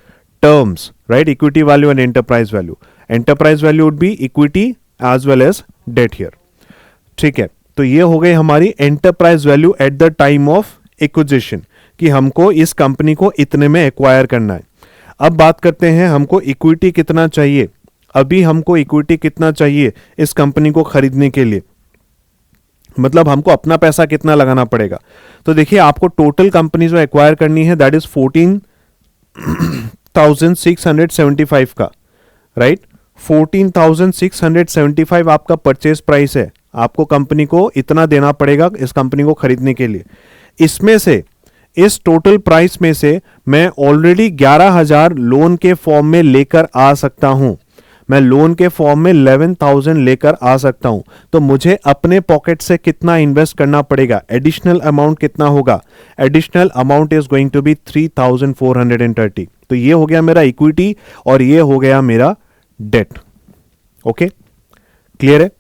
terms, right? Equity value and enterprise value. Enterprise value would be equity as well as debt here. ठीक है, तो ये हो गई हमारी enterprise value at the time of acquisition, कि हमको इस कंपनी को इतने में एक्वायर करना है। अब बात करते हैं हमको इक्विटी कितना चाहिए। अभी हमको इक्विटी कितना चाहिए इस कंपनी को खरीदने के लिए? मतलब हमको अपना पैसा कितना लगाना पड़ेगा। तो देखिए आपको टोटल कंपनी जो एक्वायर करनी है दैट इज 14,675 का, राइट। 14,675 आपका परचेज प्राइस है, आपको कंपनी को इतना देना पड़ेगा इस कंपनी को खरीदने के लिए। इसमें से इस टोटल प्राइस में से मैं ऑलरेडी 11,000 लोन के फॉर्म में लेकर आ सकता हूं। मैं लोन के फॉर्म में 11,000 लेकर आ सकता हूं। तो मुझे अपने पॉकेट से कितना इन्वेस्ट करना पड़ेगा, एडिशनल अमाउंट कितना होगा? Additional amount is going to be 3,430। तो ये हो गया मेरा इक्विटी और ये हो गया मेरा डेट। ओके, क्लियर है?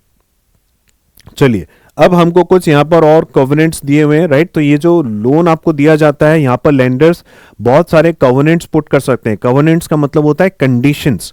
चलिए अब हमको कुछ यहां पर और कॉवेनेंट्स दिए हुए हैं, राइट। तो ये जो लोन आपको दिया जाता है यहां पर लेंडर्स बहुत सारे कॉवेनेंट्स पुट कर सकते हैं। कॉवेनेंट्स का मतलब होता है कंडीशंस।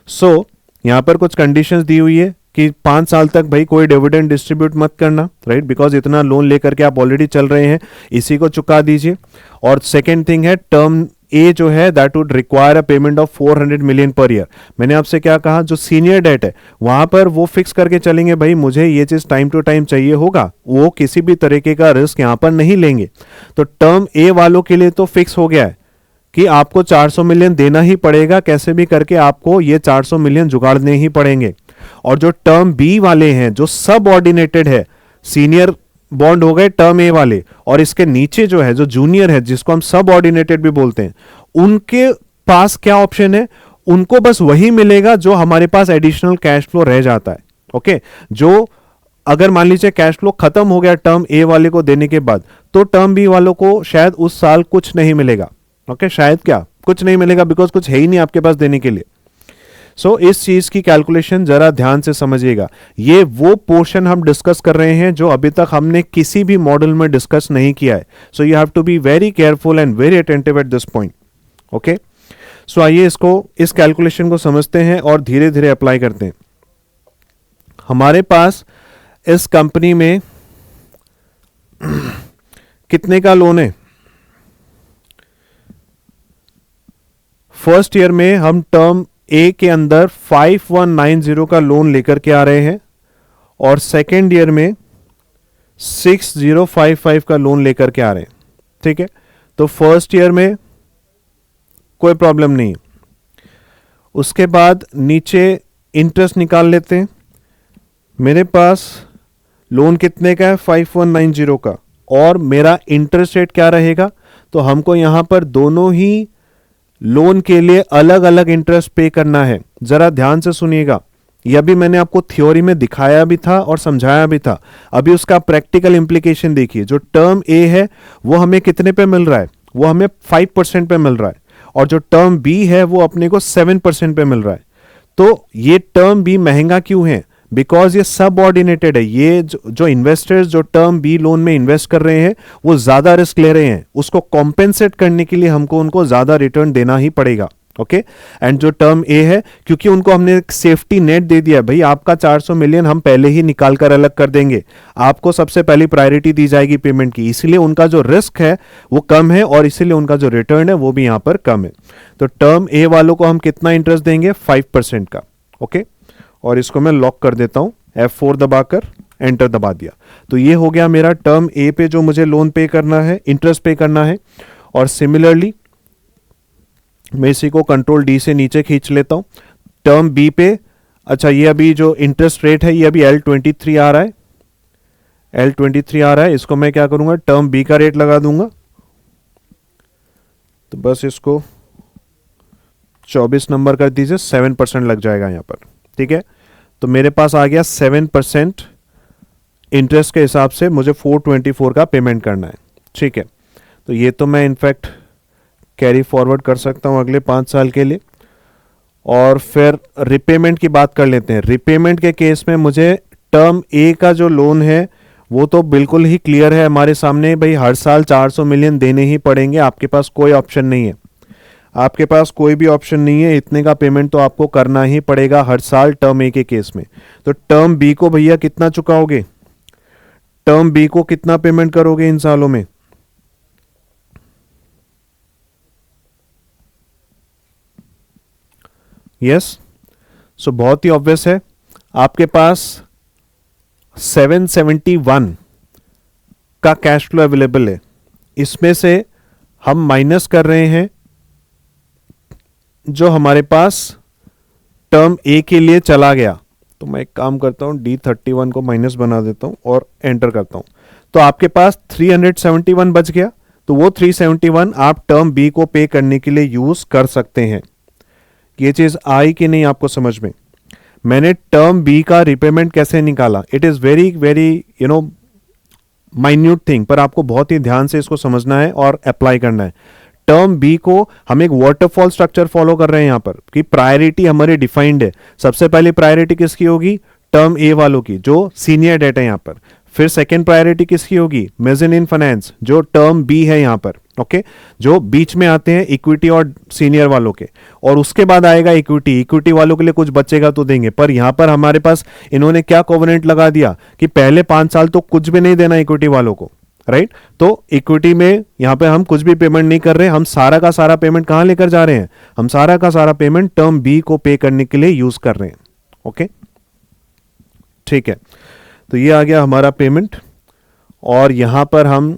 सो यहां पर कुछ कंडीशंस दी हुई है कि 5 साल तक भाई कोई डिविडेंड डिस्ट्रीब्यूट मत करना, राइट, बिकॉज इतना लोन लेकर के आप ऑलरेडी चल रहे हैं, इसी को चुका दीजिए। और सेकेंड थिंग है टर्म ए जो है that would require a payment of 400 million per year. मैंने आपसे क्या कहा, जो सीनियर डेट है वहां पर वो फिक्स करके चलेंगे, भाई मुझे ये चीज टाइम टू टाइम चाहिए होगा, वो किसी भी तरीके का रिस्क यहां पर नहीं लेंगे। तो टर्म ए वालों के लिए तो फिक्स हो गया है कि आपको 400 मिलियन देना ही पड़ेगा, कैसे भी करके आपको ये 400 मिलियन जुगाड़ने ही पड़ेंगे। और जो टर्म बी वाले हैं जो सब ऑर्डिनेटेड है, सीनियर बॉन्ड हो गए टर्म ए वाले, और इसके नीचे जो है जो जूनियर है जिसको हम सब ऑर्डिनेटेड भी बोलते हैं, उनके पास क्या ऑप्शन है? उनको बस वही मिलेगा जो हमारे पास एडिशनल कैश फ्लो रह जाता है। ओके, जो अगर मान लीजिए कैश फ्लो खत्म हो गया टर्म ए वाले को देने के बाद, तो टर्म बी वालों को शायद उस साल कुछ नहीं मिलेगा। ओके, शायद क्या कुछ नहीं मिलेगा, बिकॉज कुछ है ही नहीं आपके पास देने के लिए। सो इस चीज की कैलकुलेशन जरा ध्यान से समझिएगा। ये वो पोर्शन हम डिस्कस कर रहे हैं जो अभी तक हमने किसी भी मॉडल में डिस्कस नहीं किया है। So you have to be very careful and very attentive at this point. Okay, so आइए इस कैलकुलेशन को समझते हैं और धीरे धीरे अप्लाई करते हैं। हमारे पास इस कंपनी में कितने का लोन है? फर्स्ट ईयर में हम टर्म ए के अंदर 5190 का लोन लेकर के आ रहे हैं और सेकेंड ईयर में 6055 का लोन लेकर के आ रहे हैं। ठीक है, तो फर्स्ट ईयर में कोई प्रॉब्लम नहीं। उसके बाद नीचे इंटरेस्ट निकाल लेते हैं। मेरे पास लोन कितने का है? 5190 का, और मेरा इंटरेस्ट रेट क्या रहेगा? तो हमको यहां पर दोनों ही लोन के लिए अलग अलग इंटरेस्ट पे करना है। जरा ध्यान से सुनिएगा, यह भी मैंने आपको थ्योरी में दिखाया भी था और समझाया भी था। अभी उसका प्रैक्टिकल इंप्लीकेशन देखिए। जो टर्म ए है वो हमें कितने पे मिल रहा है? वो हमें 5% पे मिल रहा है, और जो टर्म बी है वो अपने को 7% पे मिल रहा है। तो ये टर्म बी महंगा क्यों है? बिकॉज ये सब ऑर्डिनेटेड है। ये जो इन्वेस्टर्स जो टर्म बी लोन में इन्वेस्ट कर रहे हैं वो ज्यादा रिस्क ले रहे हैं, उसको कॉम्पेंसेट करने के लिए हमको उनको ज्यादा रिटर्न देना ही पड़ेगा। ओके, एंड जो टर्म ए है, क्योंकि उनको हमने एक सेफ्टी नेट दे दिया, भाई आपका 400 मिलियन हम पहले ही निकाल कर अलग कर देंगे, आपको सबसे पहली प्रायोरिटी दी जाएगी पेमेंट की, इसलिए उनका जो रिस्क है वो कम है और इसीलिए उनका जो रिटर्न है वो भी यहां पर कम है। तो टर्म ए वालों को हम कितना इंटरेस्ट देंगे? 5% का। ओके, और इसको मैं लॉक कर देता हूं, F4 दबाकर एंटर दबा दिया। तो ये हो गया मेरा टर्म ए पे जो मुझे लोन पे करना है, इंटरेस्ट पे करना है। और सिमिलरली मैं इसी को कंट्रोल डी से नीचे खींच लेता हूं। टर्म बी पे, अच्छा ये अभी जो इंटरेस्ट रेट है ये अभी L23 आ रहा है, L23 आ रहा है। इसको मैं क्या करूंगा? टर्म बी का रेट लगा दूंगा। तो बस इसको 24 नंबर कर दीजिए, 7% लग जाएगा यहां पर। ठीक है, तो मेरे पास आ गया 7% इंटरेस्ट के हिसाब से मुझे 424 का पेमेंट करना है। ठीक है, तो ये तो मैं इनफैक्ट कैरी फॉरवर्ड कर सकता हूं अगले 5 साल के लिए। और फिर रिपेमेंट की बात कर लेते हैं। रिपेमेंट के केस में मुझे टर्म ए का जो लोन है वो तो बिल्कुल ही क्लियर है हमारे सामने, भाई हर साल 400 मिलियन देने ही पड़ेंगे, आपके पास कोई ऑप्शन नहीं है। आपके पास कोई भी ऑप्शन नहीं है, इतने का पेमेंट तो आपको करना ही पड़ेगा हर साल टर्म ए के केस में। तो टर्म बी को भैया कितना चुकाओगे? टर्म बी को कितना पेमेंट करोगे इन सालों में? यस, सो बहुत ही ऑब्वियस है, आपके पास 771 का कैश फ्लो अवेलेबल है, इसमें से हम माइनस कर रहे हैं जो हमारे पास टर्म ए के लिए चला गया। तो मैं एक काम करता हूं, D31 को माइनस बना देता हूं और एंटर करता हूं। तो आपके पास 371 बच गया। तो वो 371 आप टर्म बी को पे करने के लिए यूज कर सकते हैं। ये चीज आई कि नहीं आपको समझ में? मैंने टर्म बी का रिपेमेंट कैसे निकाला, it is very very minute thing, पर आपको बहुत ही ध्यान से इसको समझना है और अप्लाई करना है। टर्म बी को हम एक वाटरफॉल स्ट्रक्चर फॉलो कर रहे हैं यहां पर कि प्रायोरिटी हमारी डिफाइंड है। सबसे पहले प्रायोरिटी किसकी होगी? टर्म ए वालों की, जो सीनियर डेट है यहां पर। फिर सेकेंड प्रायोरिटी किसकी होगी? मेज़ेनिन फाइनेंस, जो टर्म बी है यहां पर, ओके, जो बीच में आते हैं इक्विटी और सीनियर वालों के। और उसके बाद आएगा इक्विटी। इक्विटी वालों के लिए कुछ बचेगा तो देंगे, पर यहां पर हमारे पास इन्होंने क्या कोवेनेंट लगा दिया कि पहले 5 साल तो कुछ भी नहीं देना इक्विटी वालों को, राइट? तो इक्विटी में यहां पे हम कुछ भी पेमेंट नहीं कर रहे, हम सारा का सारा पेमेंट कहां लेकर जा रहे हैं? हम सारा का सारा पेमेंट टर्म बी को पे करने के लिए यूज कर रहे हैं। ओके, ठीक है। तो ये आ गया हमारा पेमेंट, और यहां पर हम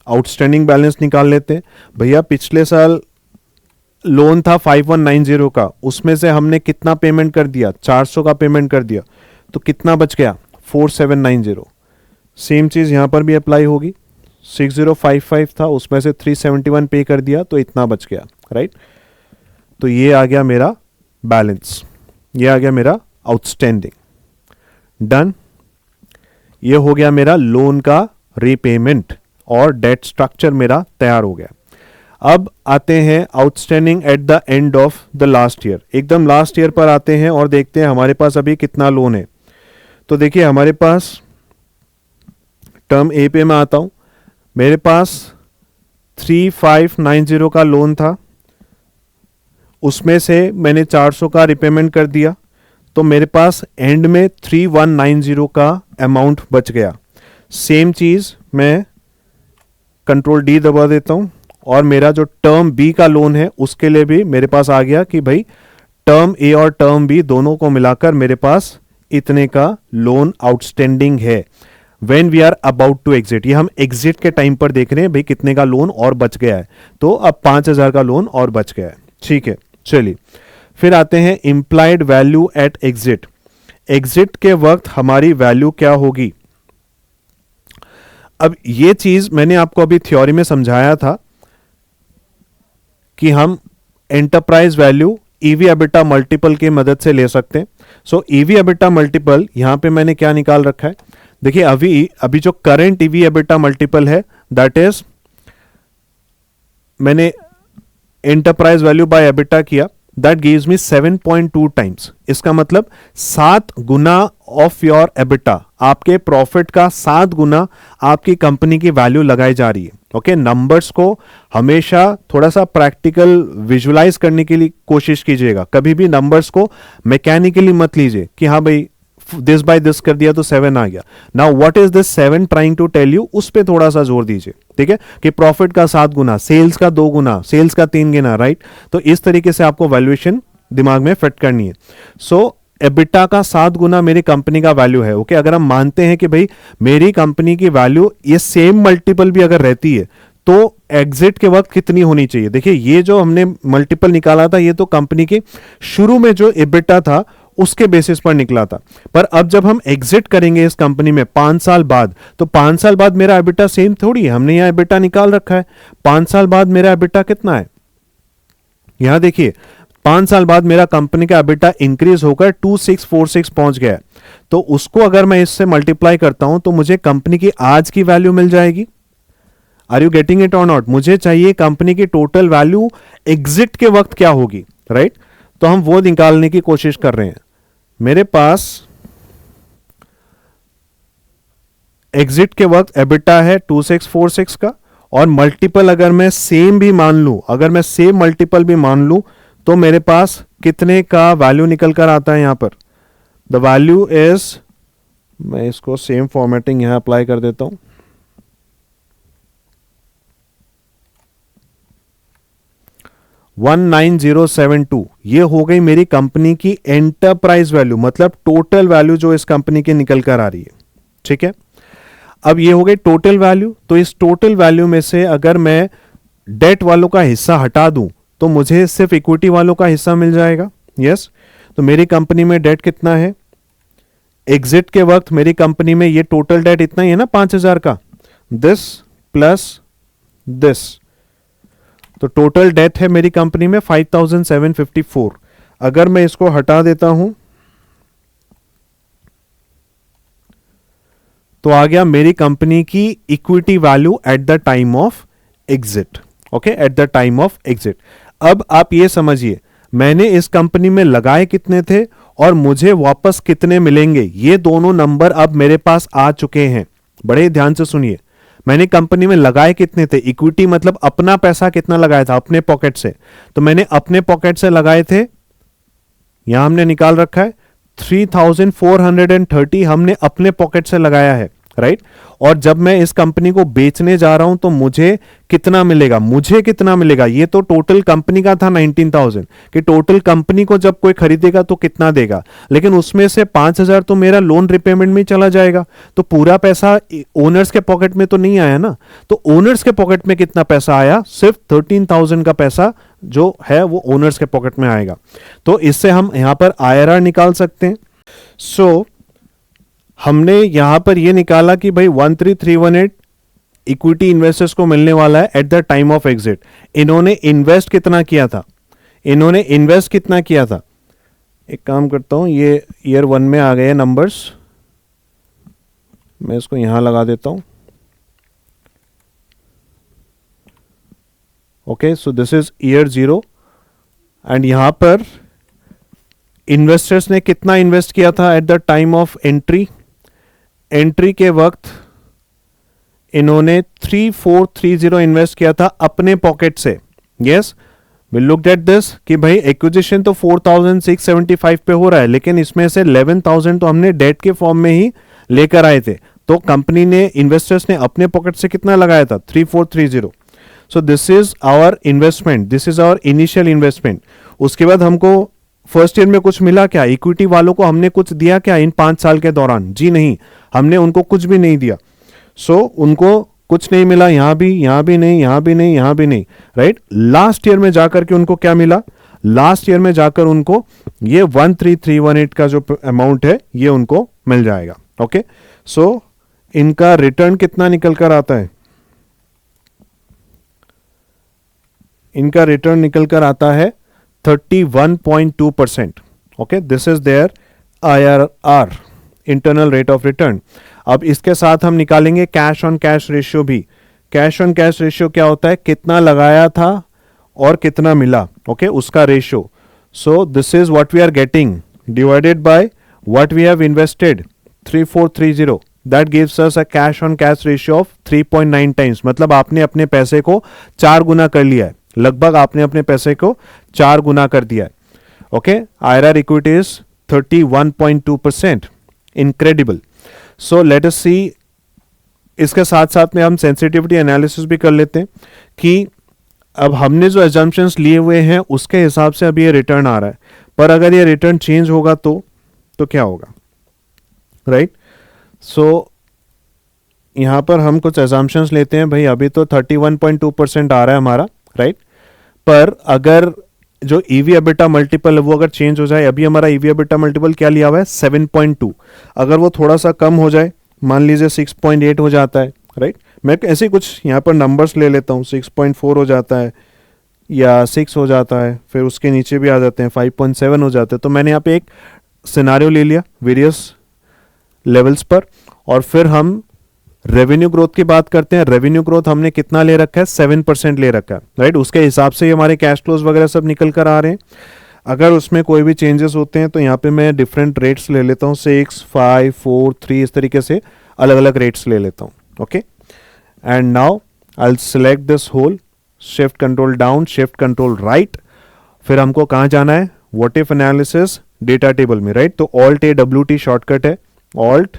आउटस्टैंडिंग बैलेंस निकाल लेते हैं। भैया पिछले साल लोन था 5190 का, उसमें से हमने कितना पेमेंट कर दिया? 400 का पेमेंट कर दिया, तो कितना बच गया? 4790। सेम चीज यहां पर भी अप्लाई होगी। 6055 था, उसमें से 371 पे कर दिया, तो इतना बच गया, राइट? तो ये आ गया मेरा बैलेंस, ये आ गया मेरा आउटस्टैंडिंग। डन। ये हो गया मेरा लोन का रीपेमेंट और डेट स्ट्रक्चर मेरा तैयार हो गया। अब आते हैं outstanding at the end of the last year. एकदम लास्ट ईयर पर आते हैं और देखते हैं हमारे पास अभी कितना लोन है। तो देखिए हमारे पास टर्म ए पे मैं आता हूं, मेरे पास 3590 का लोन था, उसमें से मैंने 400 का रिपेमेंट कर दिया, तो मेरे पास एंड में 3190 का अमाउंट बच गया। सेम चीज मैं कंट्रोल डी दबा देता हूं, और मेरा जो टर्म बी का लोन है उसके लिए भी मेरे पास आ गया कि भाई टर्म ए और टर्म बी दोनों को मिलाकर मेरे पास इतने का लोन आउटस्टैंडिंग है when we are about to exit. ये हम एग्जिट के टाइम पर देख रहे हैं भाई कितने का लोन और बच गया है। तो अब 5000 का लोन और बच गया है। ठीक है, चलिए फिर आते हैं implied value at exit. Exit के वक्त हमारी वैल्यू क्या होगी? अब ये चीज मैंने आपको अभी थ्योरी में समझाया था कि हम enterprise value EV EBITDA multiple की मदद से ले सकते हैं। सो ईवी एबिटा मल्टीपल यहां पे मैंने क्या निकाल रखा है? देखिए अभी जो करंट ईवी एबिटा मल्टीपल है दैट इज, मैंने एंटरप्राइज वैल्यू बाय एबिटा किया, दैट गिव्स मी 7.2 टाइम्स। इसका मतलब 7 गुना ऑफ योर एबिटा, आपके प्रॉफिट का 7 गुना आपकी कंपनी की वैल्यू लगाई जा रही है। ओके, नंबर्स को हमेशा थोड़ा सा प्रैक्टिकल विजुअलाइज करने के लिए कोशिश कीजिएगा। कभी भी नंबर्स को मैकेनिकली मत लीजिए कि हाँ भाई दिस बाय दिस कर दिया तो 7 आ गया। Now what is this 7 trying to tell you, उस पे थोड़ा सा जोर दीजिए। ठीक है, कि प्रॉफिट का 7 गुना, सेल्स का 2 गुना, सेल्स का 3 गुना, राइट? तो इस तरीके से आपको वैल्यूएशन दिमाग में फिट करनी है। सो एबिटा का 7 गुना मेरी कंपनी का वैल्यू है। ओके, अगर हम मानते हैं कि भाई मेरी कंपनी की वैल्यू ये सेम मल्टीपल भी अगर रहती है तो एग्जिट के वक्त कितनी होनी चाहिए? देखिए ये जो हमने मल्टीपल निकाला था ये तो कंपनी के शुरू में जो एबिटा था उसके बेसिस पर निकला था, पर अब जब हम एग्जिट करेंगे इस कंपनी में 5 साल बाद, तो 5 साल बाद मेरा एबिटा सेम थोड़ी है। हमने यहां एबिटा निकाल रखा है, 5 साल बाद मेरा एबिटा कितना है? यहां देखिए 5 साल बाद मेरा कंपनी का एबिटा इंक्रीज होकर 2646 पहुंच गया है। तो उसको अगर मैं इससे मल्टीप्लाई करता हूं तो मुझे कंपनी की आज की वैल्यू मिल जाएगी। आर यू गेटिंग इट और नॉट? मुझे चाहिए कंपनी की टोटल वैल्यू एग्जिट के वक्त क्या होगी, राइट? तो हम वो निकालने की कोशिश कर रहे हैं। मेरे पास एग्जिट के वक्त एबिटा है 2646 का, और मल्टीपल अगर मैं सेम भी मान लूं, अगर मैं सेम मल्टीपल भी मान लूं, तो मेरे पास कितने का वैल्यू निकल कर आता है यहां पर? द वैल्यू इज, मैं इसको सेम फॉर्मेटिंग यहां अप्लाई कर देता हूं, 19072। ये हो गई मेरी कंपनी की एंटरप्राइज वैल्यू, मतलब टोटल वैल्यू जो इस कंपनी की निकल कर आ रही है। ठीक है, अब ये हो गई टोटल वैल्यू। तो इस टोटल वैल्यू में से अगर मैं डेट वालों का हिस्सा हटा दूं तो मुझे सिर्फ इक्विटी वालों का हिस्सा मिल जाएगा। यस, तो मेरी कंपनी में डेट कितना है, एग्जिट के वक्त मेरी कंपनी में ये टोटल डेट इतना ही है ना 5,000 का, दिस प्लस दिस, तो टोटल डेट है मेरी कंपनी में 5,754। अगर मैं इसको हटा देता हूं तो आ गया मेरी कंपनी की equity value at the time of exit. Okay, eight the time of exit. अब आप ये समझिए मैंने इस कंपनी में लगाए कितने थे और मुझे वापस कितने मिलेंगे, ये दोनों नंबर अब मेरे पास आ चुके हैं। बड़े ध्यान से सुनिए, मैंने कंपनी में लगाए कितने थे, इक्विटी मतलब अपना पैसा कितना लगाया था अपने पॉकेट से, तो मैंने अपने पॉकेट से लगाए थे, यहां हमने निकाल रखा है 3,430 हमने अपने पॉकेट से लगाया है, राइट। और जब मैं इस कंपनी को बेचने जा रहा हूं तो मुझे कितना मिलेगा, मुझे कितना मिलेगा, ये तो टोटल कंपनी का था 19,000 कि टोटल कंपनी को जब कोई खरीदेगा तो कितना देगा, लेकिन उसमें से 5,000 तो मेरा लोन रिपेमेंट में चला जाएगा, तो पूरा पैसा ओनर्स के पॉकेट में तो नहीं आया ना। तो ओनर्स के पॉकेट में कितना पैसा आया, सिर्फ 13,000 का पैसा जो है वो ओनर्स के पॉकेट में आएगा। तो इससे हम यहां पर IRR निकाल सकते हैं। सो हमने यहां पर यह निकाला कि भाई 13,318 इक्विटी इन्वेस्टर्स को मिलने वाला है eight the time of exit. इन्होंने इन्वेस्ट कितना किया था, इन्होंने इन्वेस्ट कितना किया था, एक काम करता हूं, ये ईयर 1 में आ गए नंबर्स, मैं इसको यहां लगा देता हूं। Okay, so this is year 0 and यहां पर इन्वेस्टर्स ने कितना इन्वेस्ट किया था eight the time of entry, entry के वक्त इन्होंने 3,430 इन्वेस्ट किया था अपने पॉकेट से। Yes, we looked at this कि भाई एक्विजिशन तो 4,675 पे हो रहा है, लेकिन इसमें से 11,000 तो हमने डेट के फॉर्म में ही लेकर आए थे, तो कंपनी ने, इन्वेस्टर्स ने अपने पॉकेट से कितना लगाया था 3,430। So this is our investment, this is our initial investment. उसके बाद हमको फर्स्ट ईयर में कुछ मिला क्या, इक्विटी वालों को हमने कुछ दिया क्या इन 5 साल के दौरान, जी नहीं, हमने उनको कुछ भी नहीं दिया। सो उनको कुछ नहीं मिला, यहां भी नहीं, यहां भी नहीं, यहां भी नहीं, राइट। लास्ट ईयर में जाकर के उनको क्या मिला, लास्ट ईयर में जाकर उनको ये 13,318 का जो अमाउंट है ये उनको मिल जाएगा। ओके, सो इनका रिटर्न कितना निकल कर आता है, इनका रिटर्न निकल कर आता है 31.2%। Okay, this is their IRR, internal rate of return. अब इसके साथ हम निकालेंगे कैश ऑन कैश रेशियो भी। कैश ऑन कैश रेशियो क्या होता है, कितना लगाया था और कितना मिला, ओके, उसका ratio. So this is what we are getting divided by what we have invested 3,430, that gives us a cash on cash ratio of 3.9 times. मतलब आपने अपने पैसे को 4 गुना कर लिया है, लगभग आपने अपने पैसे को 4 गुना कर दिया है। Okay, IRR equity is 31.2%, incredible. So let us see, इसके साथ साथ में हम सेंसिटिविटी एनालिसिस भी कर लेते हैं कि अब हमने जो एजम्पशंस लिए हुए हैं उसके हिसाब से अब ये रिटर्न आ रहा है, पर अगर ये रिटर्न चेंज होगा तो क्या होगा, राइट। सो यहां पर हम कुछ एजम्पशंस लेते हैं, भाई अभी तो 31.2% आ रहा है हमारा, राइट। पर अगर जो EV EBITDA मल्टीपल है वो अगर चेंज हो जाए, अभी हमारा EV EBITDA मल्टीपल क्या लिया हुआ है 7.2, अगर वो थोड़ा सा कम हो जाए, मान लीजिए 6.8 हो जाता है, राइट। मैं ऐसे कुछ यहाँ पर नंबर्स ले लेता हूँ, 6.4 हो जाता है या 6 हो जाता है, फिर उसके नीचे भी आ जाते हैं 5.7 हो जाते हैं। तो मैंने यहाँ पे एक सिनारियो ले लिया वेरियस लेवल्स पर, और फिर हम रेवेन्यू ग्रोथ की बात करते हैं। रेवेन्यू ग्रोथ हमने कितना ले रखा है, 7% ले रखा है, राइट। उसके हिसाब से हमारे कैश फ्लोज वगैरह सब निकल कर आ रहे हैं। अगर उसमें कोई भी चेंजेस होते हैं तो यहाँ पे मैं डिफरेंट रेट्स ले लेता हूँ, 6, 5, 4, 3, इस तरीके से अलग अलग रेट्स ले लेता हूँ। Okay, and now I will select this whole, shift control down, shift control right, फिर हमको कहाँ जाना है, what if analysis data table में, राइट। तो ऑल्ट AWT शॉर्टकट है, ऑल्ट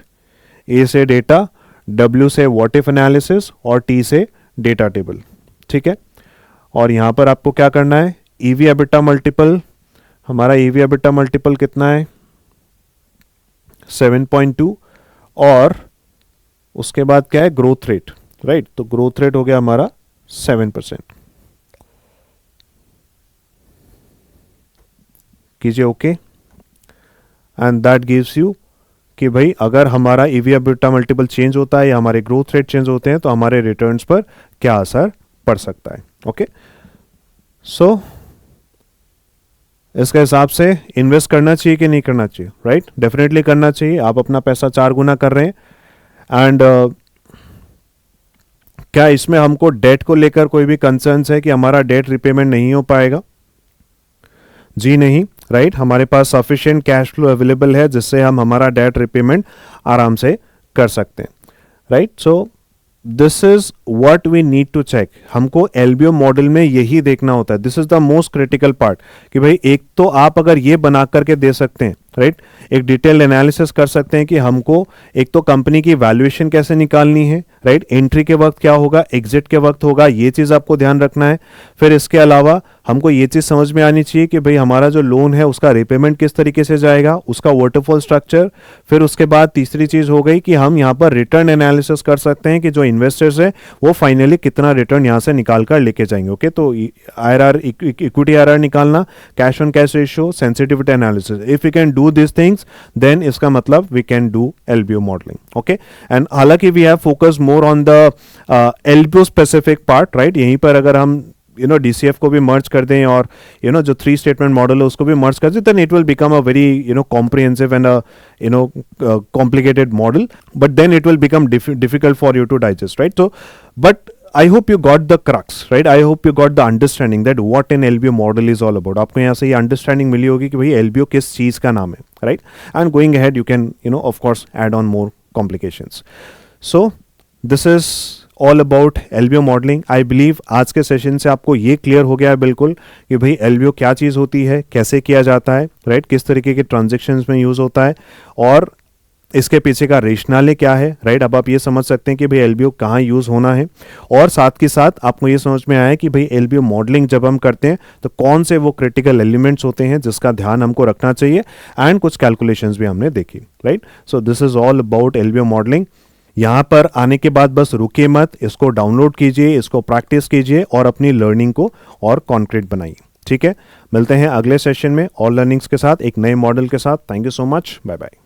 A से डेटा, W से व्हाट इफ एनालिसिस और T से डेटा टेबल, ठीक है। और यहां पर आपको क्या करना है, EV EBITDA मल्टीपल, हमारा EV EBITDA मल्टीपल कितना है 7.2, और उसके बाद क्या है, ग्रोथ रेट, राइट। तो ग्रोथ रेट हो गया हमारा 7%। कीजिए okay, and that gives you कि भाई अगर हमारा ईवी एबिटा मल्टीपल चेंज होता है या हमारे ग्रोथ रेट चेंज होते हैं तो हमारे रिटर्न्स पर क्या असर पड़ सकता है। ओके, सो इसके हिसाब से इन्वेस्ट करना चाहिए कि नहीं करना चाहिए, राइट? डेफिनेटली करना चाहिए। आप अपना पैसा 4 गुना कर रहे हैं। एंड क्या इसमें हमको डेट को लेकर कोई भी कंसर्न्स है कि हमारा डेट रिपेमेंट नहीं हो पाएगा? जी नहीं, राइट। हमारे पास सफिशिएंट कैश फ्लो अवेलेबल है जिससे हम हमारा डेट रिपेमेंट आराम से कर सकते हैं, right. So this is what we need to check. हमको एलबीओ मॉडल में यही देखना होता है। This is the most critical part कि भाई एक तो आप अगर ये बना करके दे सकते हैं, राइट, एक डिटेल्ड एनालिसिस कर सकते हैं कि हमको एक तो कंपनी की वैल्यूएशन कैसे निकालनी है, राइट, एंट्री के वक्त क्या होगा, एग्जिट के वक्त होगा, ये चीज आपको ध्यान रखना है। फिर इसके अलावा हमको ये चीज समझ में आनी चाहिए कि भाई हमारा जो लोन है उसका रिपेमेंट किस तरीके से जाएगा, उसका वाटरफॉल स्ट्रक्चर। फिर उसके बाद तीसरी चीज हो गई कि हम यहाँ पर रिटर्न एनालिसिस कर सकते हैं कि जो इन्वेस्टर्स है वो फाइनली कितना रिटर्न यहाँ से निकाल कर लेके जाएंगे। ओके, तो आईआरआर, इक्विटी आईआरआर निकालना, cash on cash ratio, sensitivity analysis, if you can do these things then इसका मतलब we can do LBO modeling, okay। and हालांकि we have focused more on the LBO specific part, right। यहीं पर अगर हम DCF को भी मर्ज कर दें और जो 3 स्टेटमेंट मॉडल है उसको भी मर्ज कर दें, then it will become a very comprehensive and a complicated model, but then it will become difficult for you to digest, right। So but I hope you got the crux, right। I hope you got the understanding that what an LBO model is all about। आपको यहाँ से ये understanding मिली होगी कि भाई LBO किस चीज़ का नाम है, right. And going ahead you can of course add on more complications. So this is all about LBO modelling. I believe आज के सेशन से आपको ये क्लियर हो गया है बिल्कुल कि भाई LBO क्या चीज़ होती है, कैसे किया जाता है, राइट, किस तरीके के ट्रांजेक्शन्स में यूज़ होता है और इसके पीछे का रेशनल क्या है, राइट। अब आप ये समझ सकते हैं कि भाई LBO कहाँ यूज़ होना है और साथ के साथ आपको ये समझ में आया कि भाई LBO मॉडलिंग जब हम करते हैं तो कौन से वो क्रिटिकल एलिमेंट्स होते हैं जिसका ध्यान हमको रखना चाहिए, एंड कुछ कैलकुलेशंस भी हमने देखी, right. So this is all about LBO modelling. यहाँ पर आने के बाद बस रुकिए मत, इसको डाउनलोड कीजिए, इसको प्रैक्टिस कीजिए और अपनी लर्निंग को और कॉन्क्रीट बनाइए, ठीक है। मिलते हैं अगले सेशन में और लर्निंग्स के साथ, एक नए मॉडल के साथ। Thank you so much, bye bye.